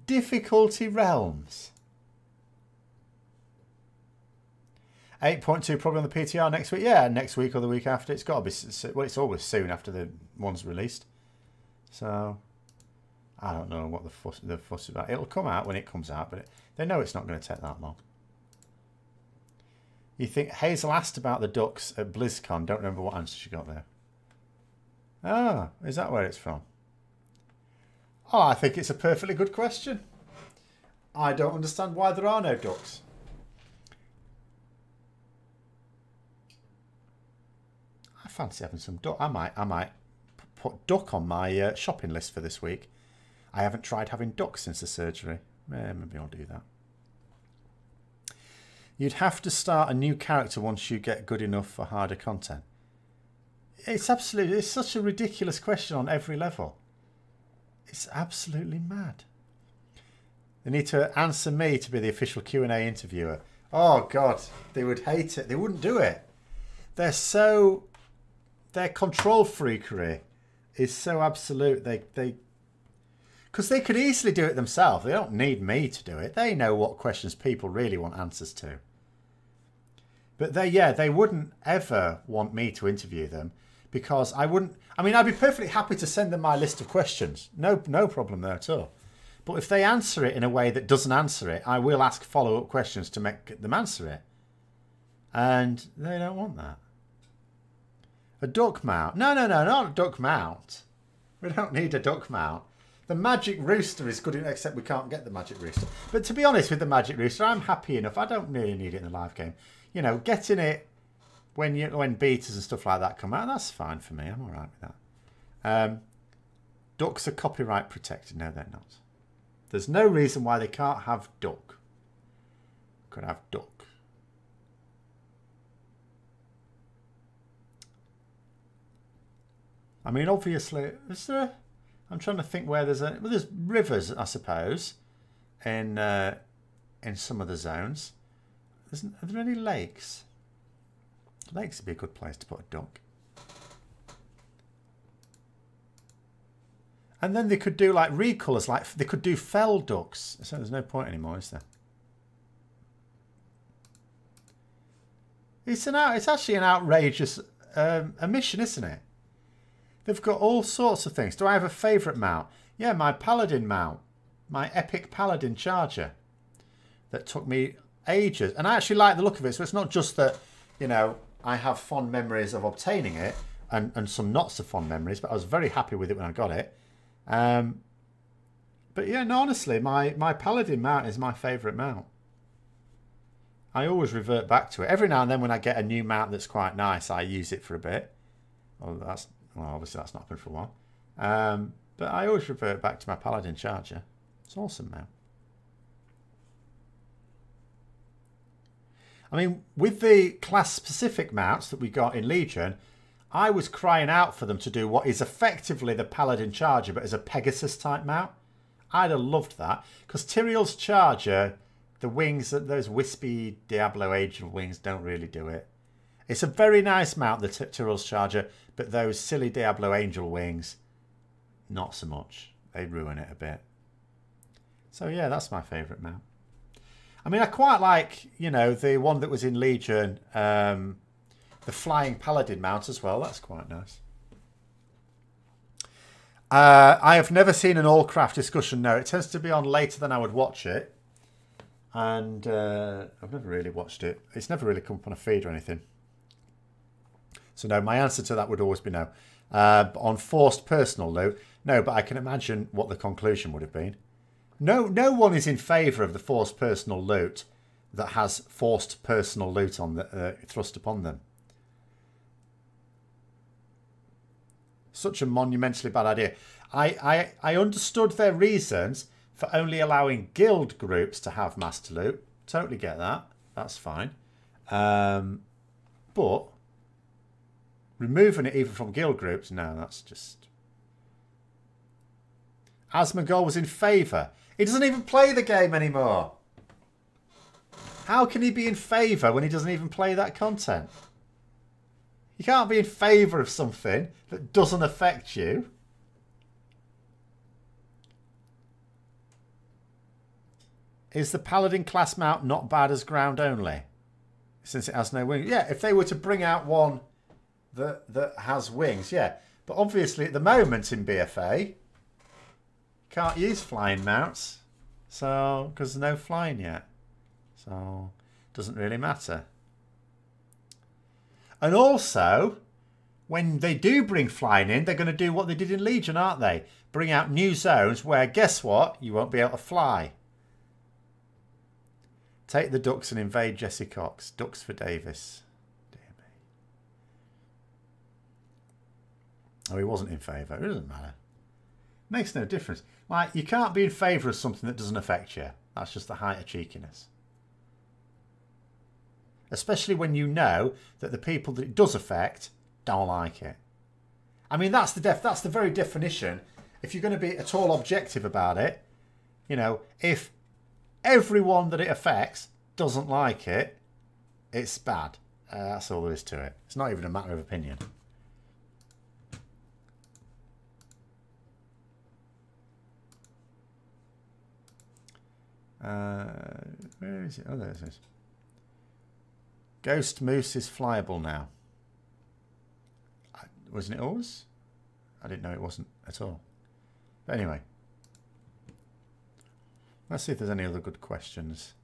Difficulty realms. 8.2 probably on the PTR next week. Yeah, next week or the week after. It's got to be. Well, it's always soon after the one's released. So I don't know what the fuss is about. It'll come out when it comes out, but they know it's not going to take that long. You think Hazel asked about the ducks at BlizzCon? Don't remember what answer she got there. Ah, is that where it's from? Oh, I think it's a perfectly good question. I don't understand why there are no ducks. I fancy having some duck. I might put duck on my shopping list for this week. I haven't tried having duck since the surgery. Maybe I'll do that. You'd have to start a new character once you get good enough for harder content. It's such a ridiculous question on every level. It's absolutely mad. They need to answer me to be the official Q&A interviewer. Oh God, they would hate it. They wouldn't do it. Their control freakery is so absolute. Because they could easily do it themselves. They don't need me to do it. They know what questions people really want answers to. But they wouldn't ever want me to interview them because I wouldn't. I mean, I'd be perfectly happy to send them my list of questions. No problem there at all. But if they answer it in a way that doesn't answer it, I will ask follow-up questions to make them answer it. And they don't want that. A duck mount? No, not a duck mount. We don't need a duck mount. The magic rooster is good, except we can't get the magic rooster. But to be honest with the magic rooster, I'm happy enough. I don't really need it in the live game. You know, getting it when betas and stuff like that come out, that's fine for me. I'm all right with that. Ducks are copyright protected. No, they're not. There's no reason why they can't have duck. Could have duck. I mean, obviously, is there? I'm trying to think where there's rivers, I suppose, in some of the zones. Are there any lakes? Lakes would be a good place to put a duck. And then they could do like recolours, like they could do fell ducks. So there's no point anymore, is there? It's actually an outrageous omission, isn't it? They've got all sorts of things. Do I have a favourite mount? Yeah, my paladin mount. My epic paladin charger. That took me ages. And I actually like the look of it. So it's not just that, you know, I have fond memories of obtaining it. And some not so fond memories. But I was very happy with it when I got it. But yeah, no, honestly, my paladin mount is my favourite mount. I always revert back to it. Every now and then when I get a new mount that's quite nice, I use it for a bit. Well, obviously that's not happened for a while. But I always revert back to my paladin charger. It's awesome now. I mean, with the class-specific mounts that we got in Legion, I was crying out for them to do what is effectively the paladin charger, but as a Pegasus-type mount. I'd have loved that. Because Tyrael's charger, the wings, those wispy Diablo Angel wings don't really do it. It's a very nice mount, the Tyrael's charger, but those silly Diablo Angel wings, not so much. They ruin it a bit. So yeah, that's my favourite mount. I mean, I quite like, you know, the one that was in Legion, the Flying Paladin mount as well. That's quite nice. I have never seen an all-craft discussion. No, it tends to be on later than I would watch it. And I've never really watched it. It's never really come up on a feed or anything. So no, my answer to that would always be no. On forced personal loot, no, but I can imagine what the conclusion would have been. No one is in favour of the forced personal loot that has forced personal loot on the thrust upon them. Such a monumentally bad idea. I understood their reasons for only allowing guild groups to have master loot. Totally get that. That's fine. But removing it even from guild groups, no, that's just... Asmongold was in favour. He doesn't even play the game anymore. How can he be in favour when he doesn't even play that content? You can't be in favour of something that doesn't affect you. Is the Paladin class mount not bad as ground only? Since it has no wings. Yeah, if they were to bring out one that has wings, yeah. But obviously at the moment in BFA, can't use flying mounts. So, because there's no flying yet. So, doesn't really matter. And also, when they do bring flying in, they're going to do what they did in Legion, aren't they? Bring out new zones where, guess what? You won't be able to fly. Take the ducks and invade Jesse Cox. Ducks for Davis. Dear me. Oh, he wasn't in favour. It doesn't matter. Makes no difference. Like, you can't be in favour of something that doesn't affect you. That's just the height of cheekiness. Especially when you know that the people that it does affect don't like it. I mean, that's the very definition. If you're going to be at all objective about it, you know, if everyone that it affects doesn't like it, it's bad. That's all there is to it. It's not even a matter of opinion. Where is it? Oh, there it is. Ghost Moose is flyable now. Wasn't it always? I didn't know it wasn't at all. But anyway. Let's see if there's any other good questions.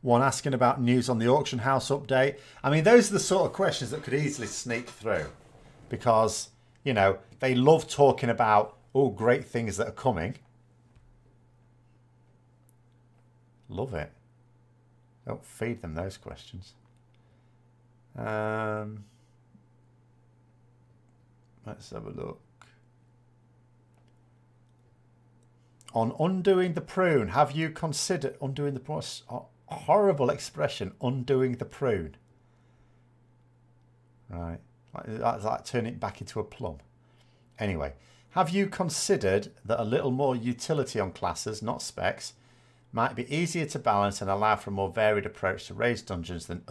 One asking about news on the auction house update. I mean, those are the sort of questions that could easily sneak through. Because, you know, they love talking about all great things that are coming. Love it. Don't feed them those questions. Let's have a look. On undoing the prune, have you considered undoing the prune? Horrible expression, undoing the prune. Right, like turning it back into a plum. Anyway, have you considered that a little more utility on classes, not specs, might be easier to balance and allow for a more varied approach to raised dungeons than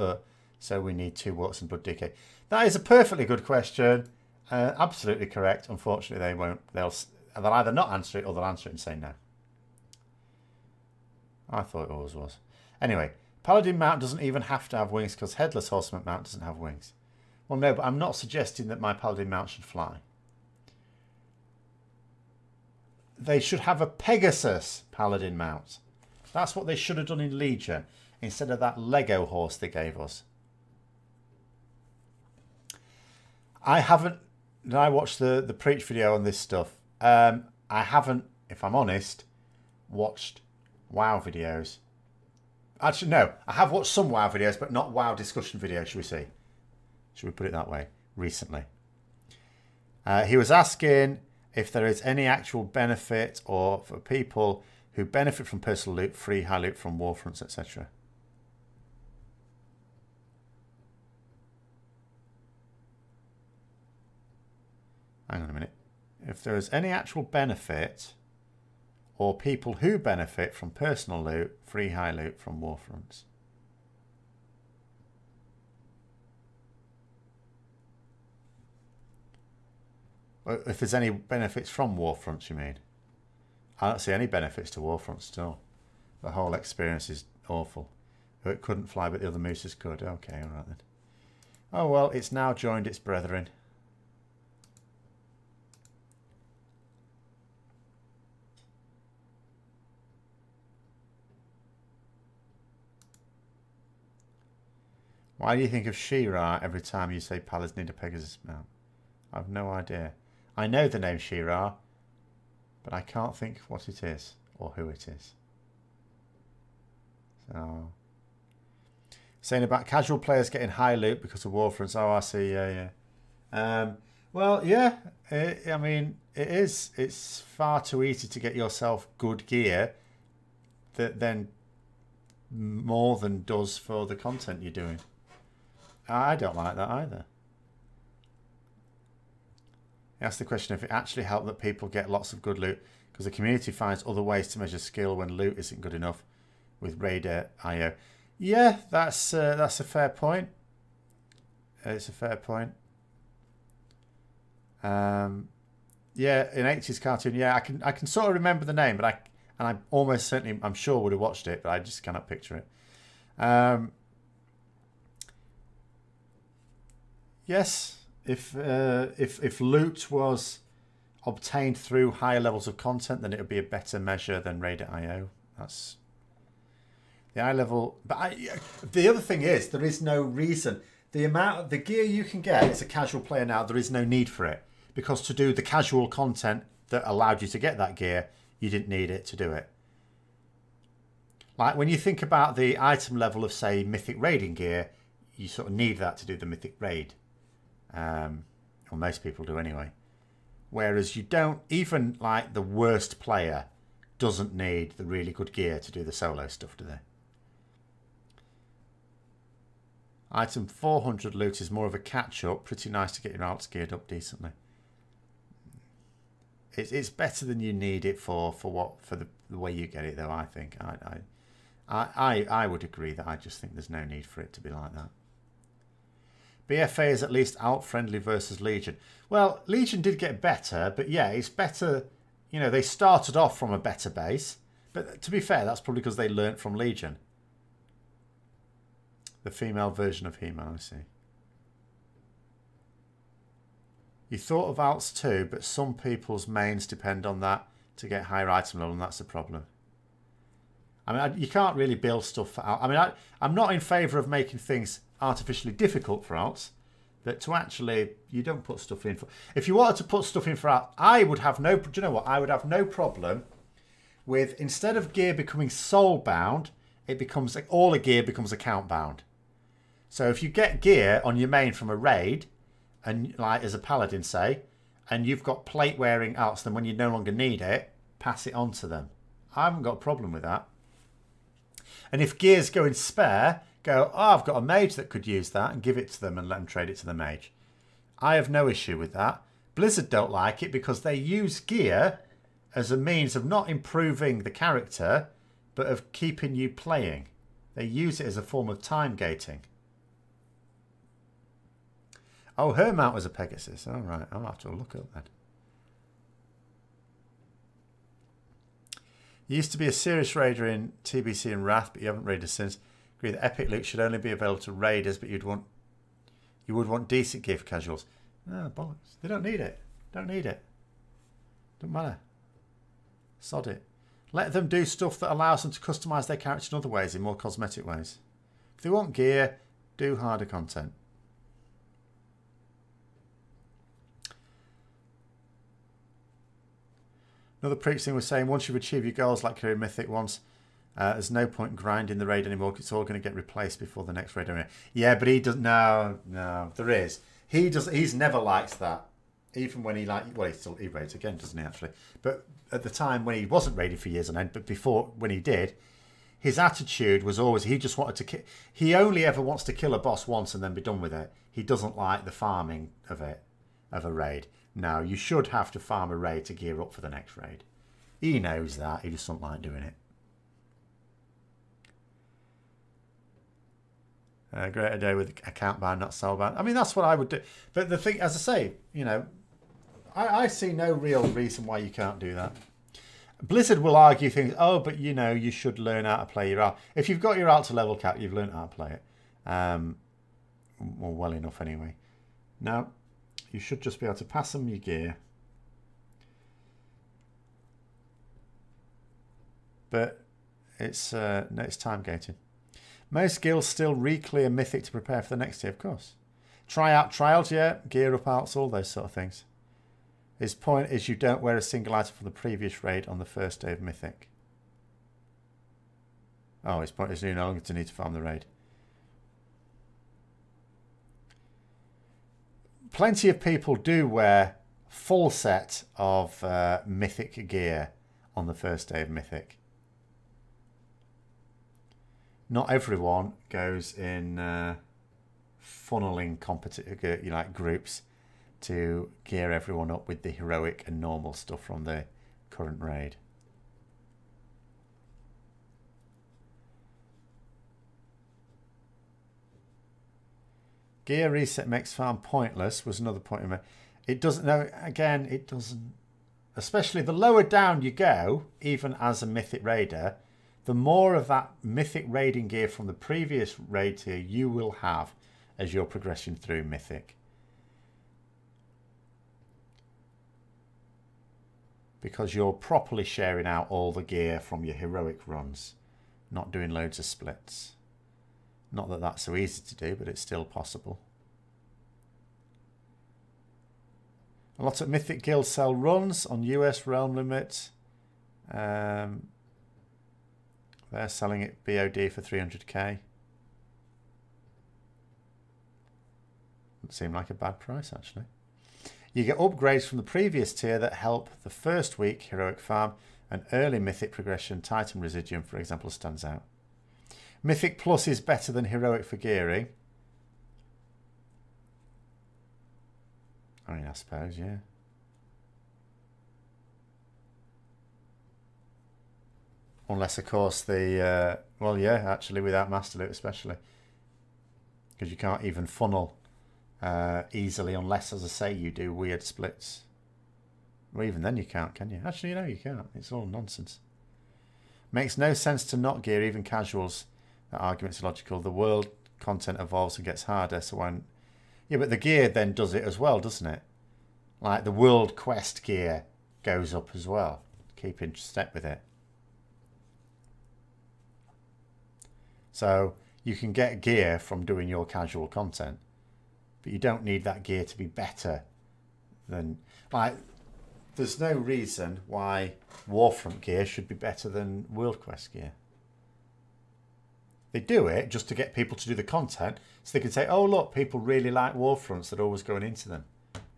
so we need 2 Warts and Blood DK? That is a perfectly good question. Absolutely correct. Unfortunately, they won't. They'll either not answer it or they'll answer it and say no. I thought it always was. Anyway, Paladin mount doesn't even have to have wings because Headless Horseman mount doesn't have wings. Well, no, but I'm not suggesting that my Paladin mount should fly. They should have a Pegasus Paladin mount. That's what they should have done in Legion instead of that Lego horse they gave us. I haven't... I watched the Preach video on this stuff. I haven't, if I'm honest, watched WoW videos. Actually, no. I have watched some WoW videos, but not WoW discussion videos, should we say. Should we put it that way? Recently. He was asking if there is any actual benefit or for people who benefit from personal loot, free high loot from warfronts, etc. Hang on a minute. If there is any actual benefit or people who benefit from personal loot, free high loot from warfronts. If there's any benefits from warfronts, you mean? I don't see any benefits to warfronts still. The whole experience is awful. It couldn't fly, but the other mooses could. Okay, all right then. Oh well, it's now joined its brethren. Why do you think of She-Ra every time you say palace need a Pegasus mount? I have no idea. I know the name She-Ra, but I can't think what it is or who it is. So, saying about casual players getting high loot because of Warfronts. Oh, I see. Yeah, yeah. Well, yeah. I mean, it is. It's far too easy to get yourself good gear that then more than does for the content you're doing. I don't like that either. He asked the question if it actually helped that people get lots of good loot because the community finds other ways to measure skill when loot isn't good enough with Raid.io. Yeah, that's a fair point. It's a fair point. Yeah, in 80s cartoon, yeah, I can sort of remember the name, but I'm almost certainly, I'm sure would have watched it, but I just cannot picture it. Yes, if loot was obtained through higher levels of content, then it would be a better measure than Raid.io. That's the eye level. But the other thing is, there is no reason. The amount of the gear you can get as a casual player now, there is no need for it. Because to do the casual content that allowed you to get that gear, you didn't need it to do it. Like when you think about the item level of, say, Mythic Raiding gear, you sort of need that to do the Mythic Raid. Or most people do anyway. Whereas you don't, even like the worst player doesn't need the really good gear to do the solo stuff, do they? Item 400 loot is more of a catch-up. Pretty nice to get your alts geared up decently. It's better than you need it for the way you get it, though. I think I would agree that I just think there's no need for it to be like that. BFA is at least alt friendly versus Legion. Well, Legion did get better, but yeah, it's better. You know, they started off from a better base, but to be fair, that's probably because they learnt from Legion. The female version of He-Man, I see. You thought of alts too, but some people's mains depend on that to get higher item level, and that's the problem. I mean, you can't really build stuff for alts. I mean, I'm not in favour of making things artificially difficult for alts, but to actually, you don't put stuff in for... If you wanted to put stuff in for alts, I would have no... Do you know what? I would have no problem with, instead of gear becoming soul bound, it becomes... All the gear becomes account bound. So if you get gear on your main from a raid, and like as a paladin say, and you've got plate wearing alts, then when you no longer need it, pass it on to them. I haven't got a problem with that. And if gears go in spare, go, oh, I've got a mage that could use that, and give it to them and let them trade it to the mage. I have no issue with that. Blizzard don't like it because they use gear as a means of not improving the character, but of keeping you playing. They use it as a form of time gating. Oh, her mount was a Pegasus. All right, I'll have to look at that. You used to be a serious raider in TBC and Wrath, but you haven't raided since. Agree that epic loot should only be available to raiders, but you would want decent gear for casuals. No, bollocks. They don't need it. Don't need it. Don't matter. Sod it. Let them do stuff that allows them to customise their character in other ways, in more cosmetic ways. If they want gear, do harder content. Another preaching was saying, once you've achieved your goals like career mythic once, there's no point grinding the raid anymore. It's all going to get replaced before the next raid. Yeah, but he doesn't. No, there is. He's never liked that. Even when he he raids again, doesn't he actually? But at the time when he wasn't raiding for years on end, but before when he did, his attitude was always he just wanted to. He only ever wants to kill a boss once and then be done with it. He doesn't like the farming of a raid. No, you should have to farm a raid to gear up for the next raid. He knows that. He just doesn't like doing it. Greater day with account ban, not soul ban. I mean, that's what I would do. But the thing, as I say, you know, I see no real reason why you can't do that. Blizzard will argue things. Oh, but you know, you should learn how to play your alt. If you've got your alt to level cap, you've learned how to play it. Well enough anyway. No. You should just be able to pass them your gear. But it's no, it's time gating. Most guilds still re-clear Mythic to prepare for the next tier, of course. Try out trials, yeah. Gear up outs, all those sort of things. His point is you don't wear a single item from the previous raid on the first day of Mythic. Oh, his point is you no longer need to farm the raid. Plenty of people do wear full set of Mythic gear on the first day of Mythic. Not everyone goes in funneling groups to gear everyone up with the heroic and normal stuff from the current raid. Gear reset makes farm pointless was another point. It doesn't. No, again, it doesn't. Especially the lower down you go, even as a Mythic raider, the more of that Mythic raiding gear from the previous raid tier you will have as you're progressing through Mythic. Because you're properly sharing out all the gear from your heroic runs, not doing loads of splits. Not that that's so easy to do, but it's still possible. A lot of Mythic guilds sell runs on US Realm Limit. They're selling it BOD for 300k. Doesn't seem like a bad price, actually. You get upgrades from the previous tier that help the first week heroic farm, and early Mythic progression. Titan Residuum, for example, stands out. Mythic Plus is better than heroic for gearing. I mean, I suppose, yeah. Unless, of course, the... well, yeah, actually, without Master Loot especially. Because you can't even funnel easily unless, as I say, you do weird splits. Well, even then you can't, can you? Actually, no, you can't. It's all nonsense. Makes no sense to not gear even casuals. That argument's illogical. The world content evolves and gets harder, so when... Yeah, but the gear then does it as well, doesn't it? Like the world quest gear goes up as well. Keep in step with it. So you can get gear from doing your casual content, but you don't need that gear to be better than... Like, there's no reason why Warfront gear should be better than World Quest gear. They do it just to get people to do the content, so they can say, oh, look, people really like Warfronts, they're always going into them.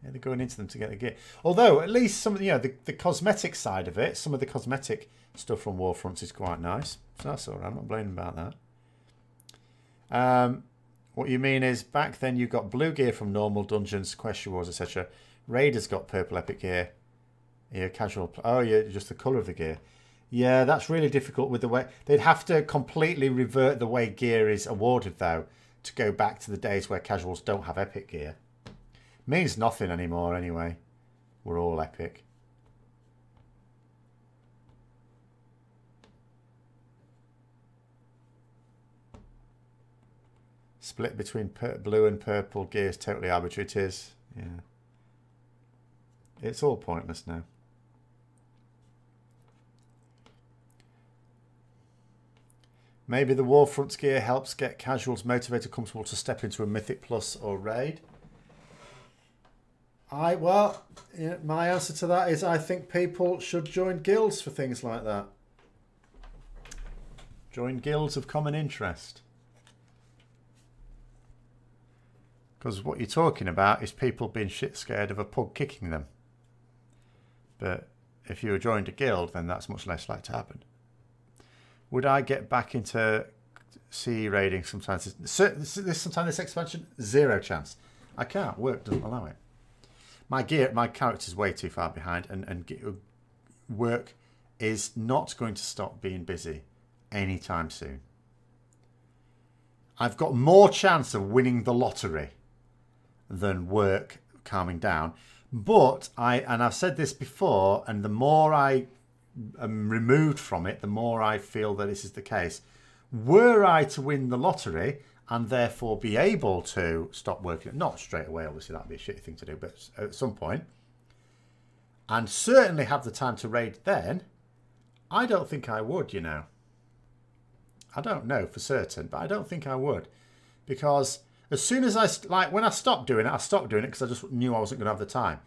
Yeah, they're going into them to get the gear. Although, at least some of the, the cosmetic side of it, some of the cosmetic stuff from Warfronts is quite nice. So that's all right, I'm not blaming about that. What you mean is, back then you got blue gear from normal dungeons, quest rewards, etc. Raiders got purple epic gear. Yeah, casual. Oh, yeah, just the colour of the gear. Yeah, that's really difficult with the way... They'd have to completely revert the way gear is awarded, though, to go back to the days where casuals don't have epic gear. Means nothing anymore, anyway. We're all epic. Split between blue and purple gear is totally arbitrary. It is, yeah. It's all pointless now. Maybe the Warfront gear helps get casuals motivated, comfortable to step into a Mythic Plus or Raid. Well, yeah, my answer to that is I think people should join guilds for things like that. Join guilds of common interest. Because what you're talking about is people being shit scared of a pug kicking them. But if you were joined a guild, then that's much less likely to happen. Would I get back into CE raiding sometimes? Sometime this expansion? Zero chance. I can't. Work doesn't allow it. My character's way too far behind, and work is not going to stop being busy anytime soon. I've got more chance of winning the lottery than work calming down. But I've said this before, and the more I am removed from it, the more I feel that this is the case. Were I to win the lottery and therefore be able to stop working, not straight away, obviously that'd be a shitty thing to do, but at some point, and certainly have the time to raid then, I don't think I would, you know. I don't know for certain, but I don't think I would. Because as soon as when I stopped doing it, I stopped doing it because I just knew I wasn't going to have the time.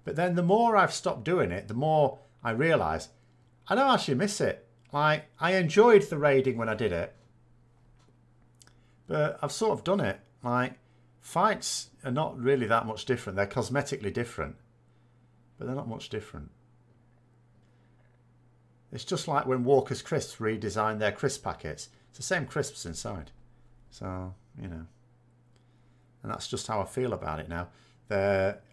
But then the more I've stopped doing it, the more I realise I don't actually miss it. Like, I enjoyed the raiding when I did it, but I've sort of done it. Like, fights are not really that much different. They're cosmetically different, but they're not much different. It's just like when Walker's Crisps redesigned their crisp packets. It's the same crisps inside. So, you know. And that's just how I feel about it now.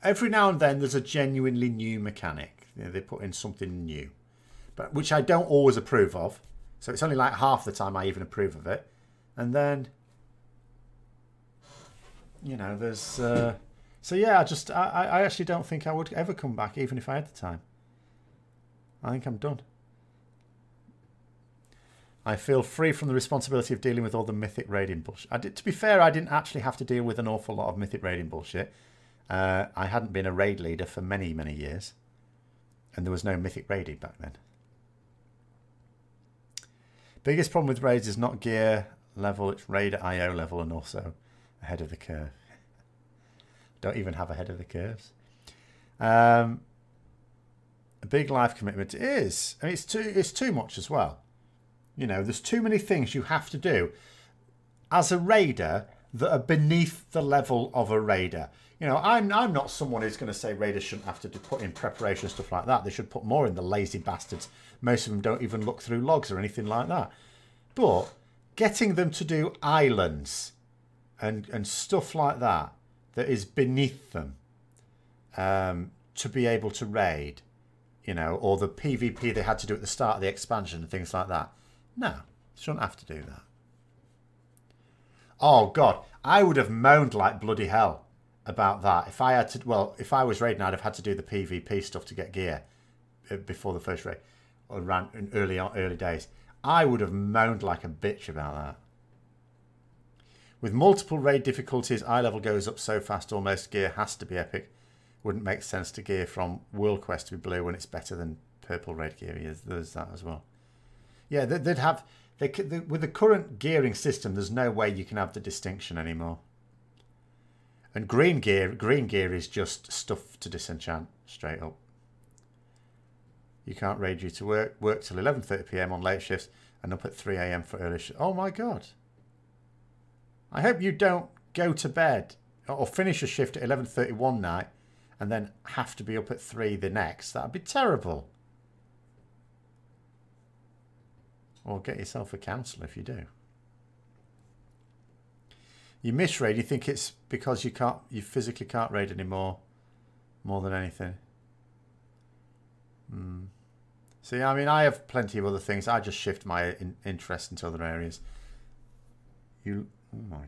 Every now and then there's a genuinely new mechanic. You know, they put in something new, but which I don't always approve of. So it's only like half the time I even approve of it. And then, you know, there's... so yeah, I actually don't think I would ever come back, even if I had the time. I think I'm done. I feel free from the responsibility of dealing with all the mythic raiding bullshit. To be fair, I didn't actually have to deal with an awful lot of mythic raiding bullshit. I hadn't been a raid leader for many, many years. And there was no mythic raiding back then. Biggest problem with raids is not gear level, it's raid at IO level and also ahead of the curve. Don't even have ahead of the curves. A big life commitment is. I mean, it's too much as well. You know, there's too many things you have to do as a raider that are beneath the level of a raider. You know, I'm not someone who's going to say raiders shouldn't have to put in preparation, stuff like that. They should put more in, the lazy bastards. Most of them don't even look through logs or anything like that. But getting them to do islands and stuff like that is beneath them to be able to raid, you know, or the PvP they had to do at the start of the expansion and things like that. No, shouldn't have to do that. Oh, God, I would have moaned like bloody hell about that. If I had to, well, if I was raiding, I'd have had to do the PvP stuff to get gear before the first raid, or ran in early days. I would have moaned like a bitch about that. With multiple raid difficulties, eye level goes up so fast almost gear has to be epic. Wouldn't make sense to gear from World Quest to be blue when it's better than purple raid gear. Yeah, there's that as well. Yeah, they'd have... with the current gearing system, there's no way you can have the distinction anymore. And green gear is just stuff to disenchant, straight up. You can't raid due to work till 11:30 PM on late shifts and up at 3 AM for early shifts. Oh my God. I hope you don't go to bed or finish a shift at 11:30 one night and then have to be up at 3 the next. That'd be terrible. Or get yourself a counsellor if you do. You miss raid, you think it's because you physically can't raid anymore, more than anything. See, I mean, I have plenty of other things. I just shift my interest into other areas. Oh my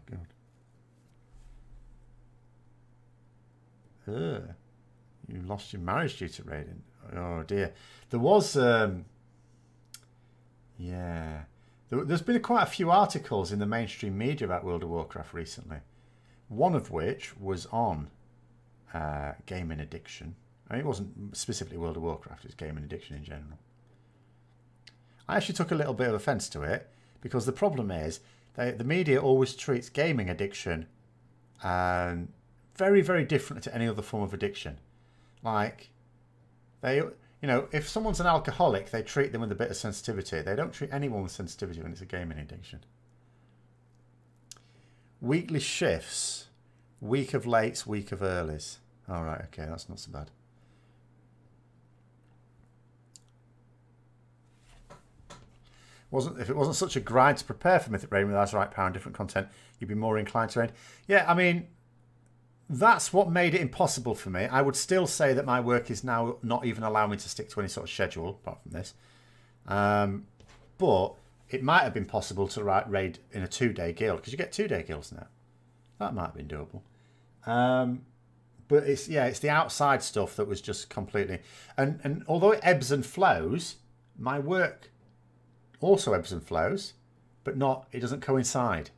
God. You lost your marriage due to raiding. Oh dear. There was, yeah. There's been quite a few articles in the mainstream media about World of Warcraft recently. One of which was on gaming addiction. I mean, it wasn't specifically World of Warcraft, it was gaming addiction in general. I actually took a little bit of offence to it because the problem is the media always treats gaming addiction very, very different to any other form of addiction. Like, you know, if someone's an alcoholic, they treat them with a bit of sensitivity. They don't treat anyone with sensitivity when it's a gaming addiction. Weekly shifts. Week of lates, week of earlies. All right, okay, that's not so bad. If it wasn't such a grind to prepare for Mythic Raiding with Azeroth power and different content, you'd be more inclined to raid. Yeah, I mean, that's what made it impossible for me. I would still say that my work is now not even allowing me to stick to any sort of schedule, apart from this. But it might have been possible to raid in a 2-day guild, because you get 2-day guilds now. That might have been doable. But it's the outside stuff that was just completely... And although it ebbs and flows, my work also ebbs and flows, but it doesn't coincide.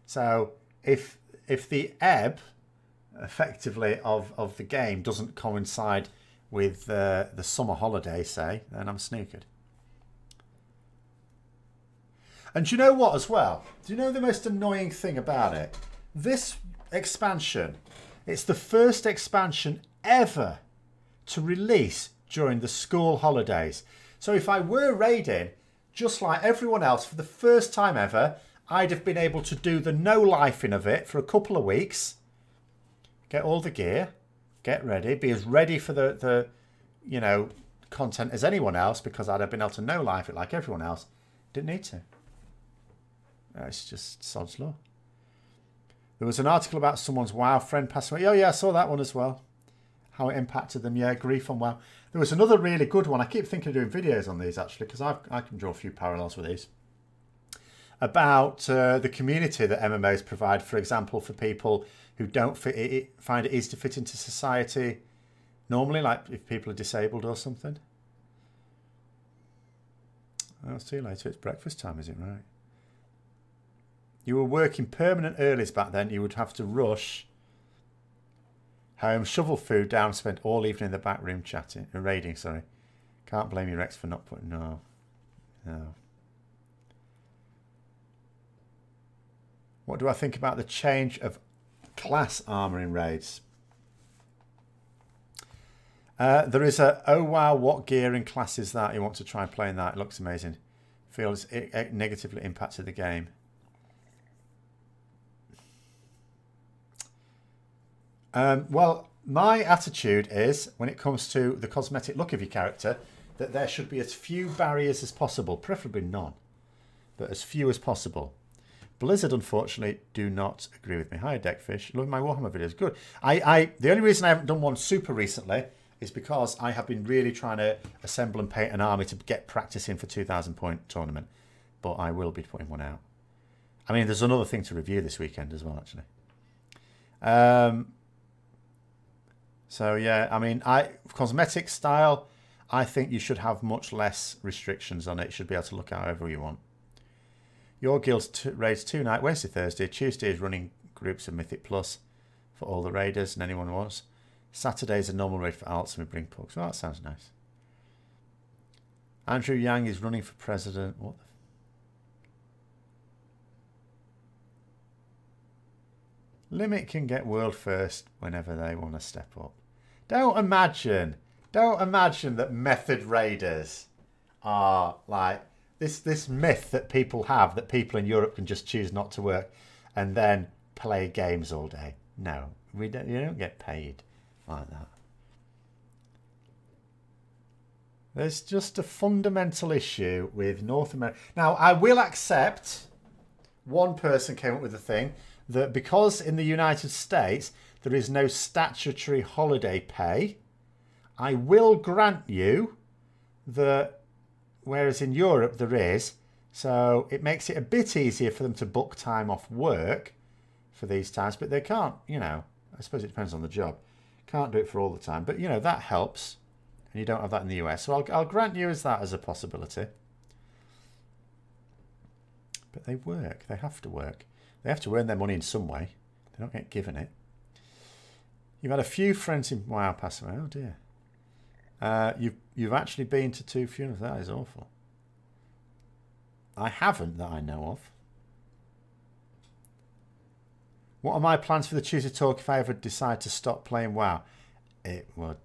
So if the ebb effectively of the game doesn't coincide with the summer holiday, say, then I'm snookered. And do you know what as well? Do you know the most annoying thing about it? This expansion, it's the first expansion ever to release during the school holidays. So if I were raiding, just like everyone else, for the first time ever, I'd have been able to do the no-lifing of it for a couple of weeks, get all the gear, get ready, be as ready for the you know, content as anyone else, because I'd have been able to no-life it like everyone else. Didn't need to. It's just sod's law. There was an article about someone's WoW friend passing away. Oh yeah, I saw that one as well. How it impacted them. Yeah, grief on WoW. There was another really good one. I keep thinking of doing videos on these actually, because I can draw a few parallels with these. About the community that MMOs provide, for example, for people who don't find it easy to fit into society normally, like if people are disabled or something. Oh, see you later. It's breakfast time, is it right? You were working permanent earlies back then. You would have to rush home, shovel food down, spend all evening in the back room chatting, raiding, sorry. Can't blame you, Rex, for not putting, no. What do I think about the change of class armor in raids? There is a, oh wow, what gear and class is that? You want to try and play in that. It looks amazing. Feels it negatively impacted the game. Well, my attitude is, when it comes to the cosmetic look of your character, that there should be as few barriers as possible, preferably none, but as few as possible. Blizzard, unfortunately, do not agree with me. Hi, Deckfish. Love my Warhammer videos. Good. The only reason I haven't done one super recently is because I have been really trying to assemble and paint an army to get practice in for 2,000 point tournament, but I will be putting one out. I mean, there's another thing to review this weekend as well, actually. So yeah, I mean, cosmetic style, I think you should have much less restrictions on it. You should be able to look however you want. Your guild raids 2 nights, Wednesday, Thursday. Tuesday is running groups of Mythic Plus for all the raiders and anyone who wants. Saturday is a normal raid for alts and we bring pugs. Well, that sounds nice. Andrew Yang is running for president. What the Limit can get world first whenever they want to step up. Don't imagine that method raiders are like this myth that people have, that people in Europe can just choose not to work and then play games all day. No, you don't get paid like that. There's just a fundamental issue with North America. Now, I will accept, one person came up with a thing, that because in the United States there is no statutory holiday pay, I will grant you that whereas in Europe there is, so it makes it a bit easier for them to book time off work for these times, but they can't, you know, I suppose it depends on the job. Can't do it for all the time, but you know, that helps, and you don't have that in the US, so I'll grant you that as a possibility. But they work, they have to work. They have to earn their money in some way. They don't get given it. You've had a few friends in WoW pass away. Oh dear. You've actually been to 2 funerals. That is awful. I haven't that I know of. What are my plans for the Tuesday talk if I ever decide to stop playing WoW? It would.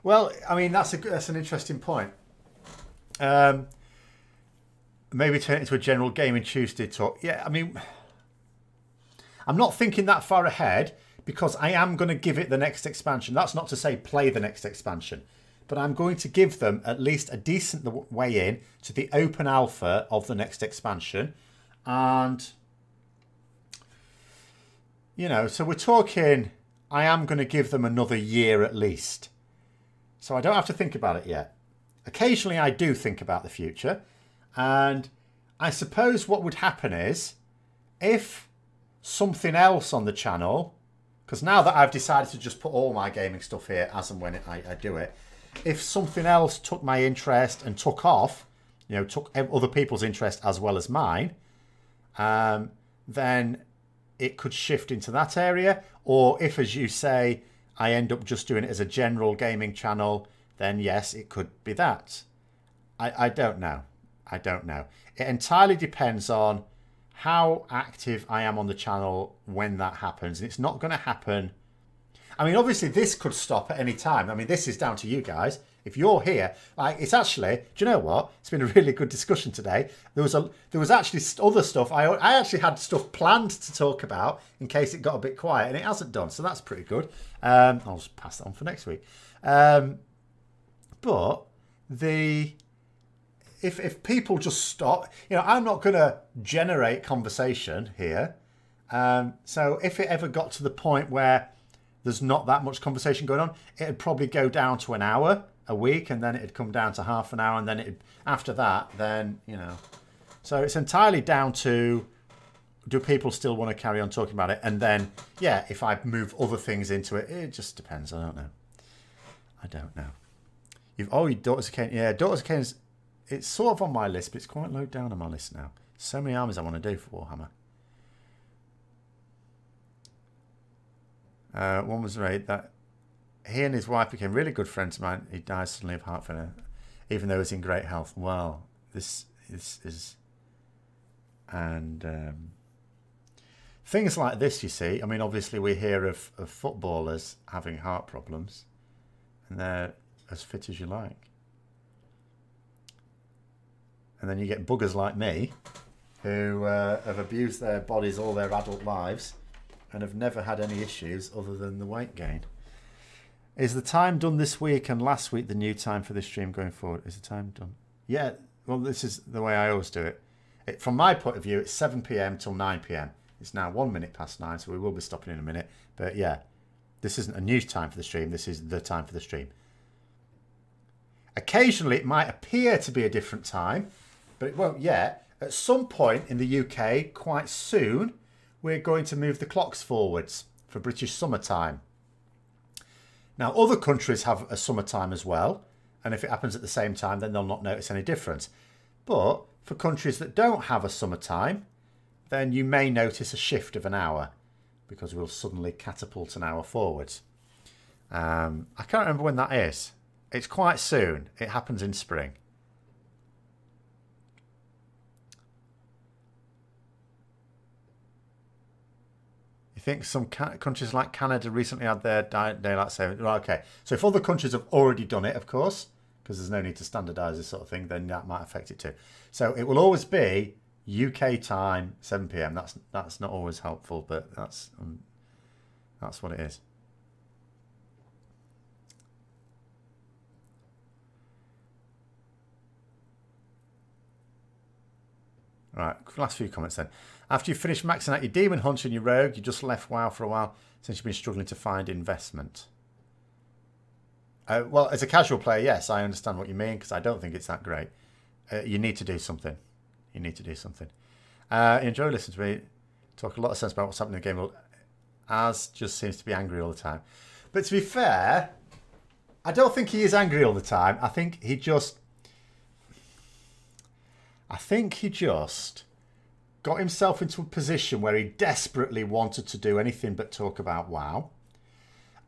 Well, I mean, that's an interesting point. Maybe turn it into a general gaming Tuesday talk. Yeah, I mean, I'm not thinking that far ahead because I am going to give it the next expansion. That's not to say play the next expansion, but I'm going to give them at least a decent way in to the open alpha of the next expansion. And, you know, so we're talking, I am going to give them another year at least. So I don't have to think about it yet. Occasionally I do think about the future. And I suppose what would happen is if something else on the channel, because now that I've decided to just put all my gaming stuff here as and when I do it, if something else took my interest and took off, you know, took other people's interest as well as mine, then it could shift into that area. Or if, as you say, I end up just doing it as a general gaming channel, then yes, it could be that. I don't know. I don't know. It entirely depends on how active I am on the channel when that happens. And it's not going to happen. I mean, obviously, this could stop at any time. I mean, this is down to you guys. If you're here, like, it's actually, do you know what? It's been a really good discussion today. There was actually other stuff. I actually had stuff planned to talk about in case it got a bit quiet, and it hasn't done. So that's pretty good. I'll just pass that on for next week. But if people just stop, you know, I'm not going to generate conversation here. So if it ever got to the point where there's not that much conversation going on, it'd probably go down to an hour a week, and then it'd come down to half an hour, and then after that, then, you know. So it's entirely down to, do people still want to carry on talking about it? And then, yeah, if I move other things into it, it just depends. I don't know. I don't know. Your Daughters of Cain. Yeah, Daughters of Cain, it's sort of on my list, but it's quite low down on my list now. So many armies I want to do for Warhammer. One was right that he and his wife became really good friends of mine. He died suddenly of heart failure, even though he was in great health. Well, this is, and things like this, you see. I mean, obviously we hear of footballers having heart problems, and they're as fit as you like. And then you get buggers like me, who have abused their bodies all their adult lives, and have never had any issues other than the weight gain. Is the time done this week and last week the new time for this stream going forward? Is the time done? Yeah, well, this is the way I always do it. From my point of view, it's 7 PM till 9 PM. It's now 1 minute past 9, so we will be stopping in a minute. But yeah, this isn't a new time for the stream. This is the time for the stream. Occasionally, it might appear to be a different time, but it won't yet. At some point in the UK, quite soon, we're going to move the clocks forwards for British summertime. Now, other countries have a summertime as well, and if it happens at the same time, then they'll not notice any difference. But for countries that don't have a summertime, then you may notice a shift of an hour, because we'll suddenly catapult an hour forwards. I can't remember when that is. It's quite soon. It happens in spring. I think some countries like Canada recently had their daylight saving. Well, okay, so if other countries have already done it, of course, because there's no need to standardise this sort of thing, then that might affect it too. So it will always be UK time, 7 PM. That's not always helpful, but that's what it is. Right, last few comments then. After you finish maxing out your Demon Hunter and your Rogue, you just left WoW for a while since you've been struggling to find investment. Well, as a casual player, yes, I understand what you mean, because I don't think it's that great. You need to do something. You need to do something. Enjoy listening to me talk a lot of sense about what's happening in the game. Az just seems to be angry all the time. But to be fair, I don't think he is angry all the time. I think he just got himself into a position where he desperately wanted to do anything but talk about WoW.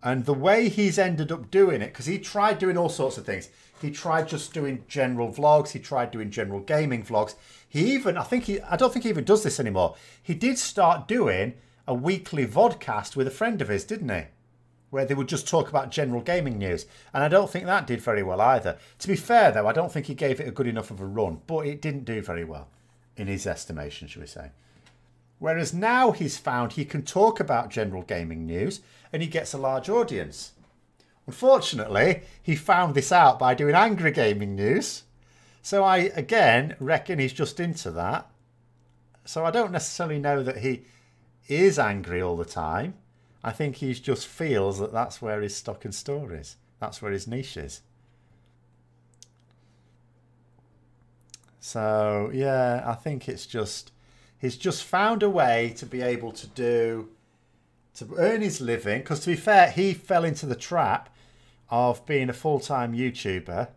And the way he's ended up doing it, because he tried doing all sorts of things. He tried just doing general vlogs. He tried doing general gaming vlogs. I don't think he even does this anymore. He did start doing a weekly vodcast with a friend of his, didn't he? Where they would just talk about general gaming news. And I don't think that did very well either. To be fair, though, I don't think he gave it a good enough of a run. But it didn't do very well, in his estimation, shall we say. Whereas now he's found he can talk about general gaming news and he gets a large audience. Unfortunately, he found this out by doing angry gaming news. So I, again, reckon he's just into that. So I don't necessarily know that he is angry all the time. I think he just feels that that's where his stock and store is. That's where his niche is. So, yeah, I think it's just... He's just found a way to be able to earn his living. Because to be fair, he fell into the trap of being a full-time YouTuber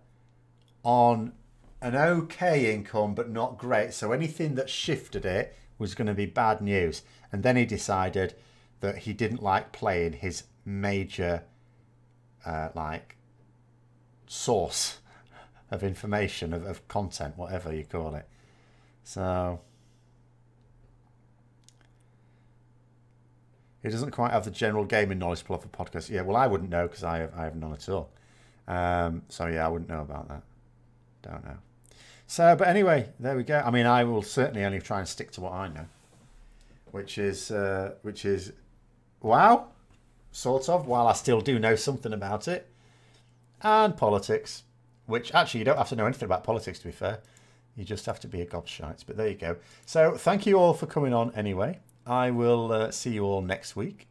on an okay income, but not great. So anything that shifted it was going to be bad news. And then he decided that he didn't like playing his major, source of information, of content, whatever you call it. So he doesn't quite have the general gaming knowledge to pull off a podcast. Yeah, well, I wouldn't know because I have none at all. So yeah, I wouldn't know about that. Don't know. So, but anyway, there we go. I mean, I will certainly only try and stick to what I know, which is WoW, sort of, while I still do know something about it, and politics, which actually you don't have to know anything about politics, to be fair. You just have to be a gobshite. But there you go. So thank you all for coming on anyway. I will see you all next week.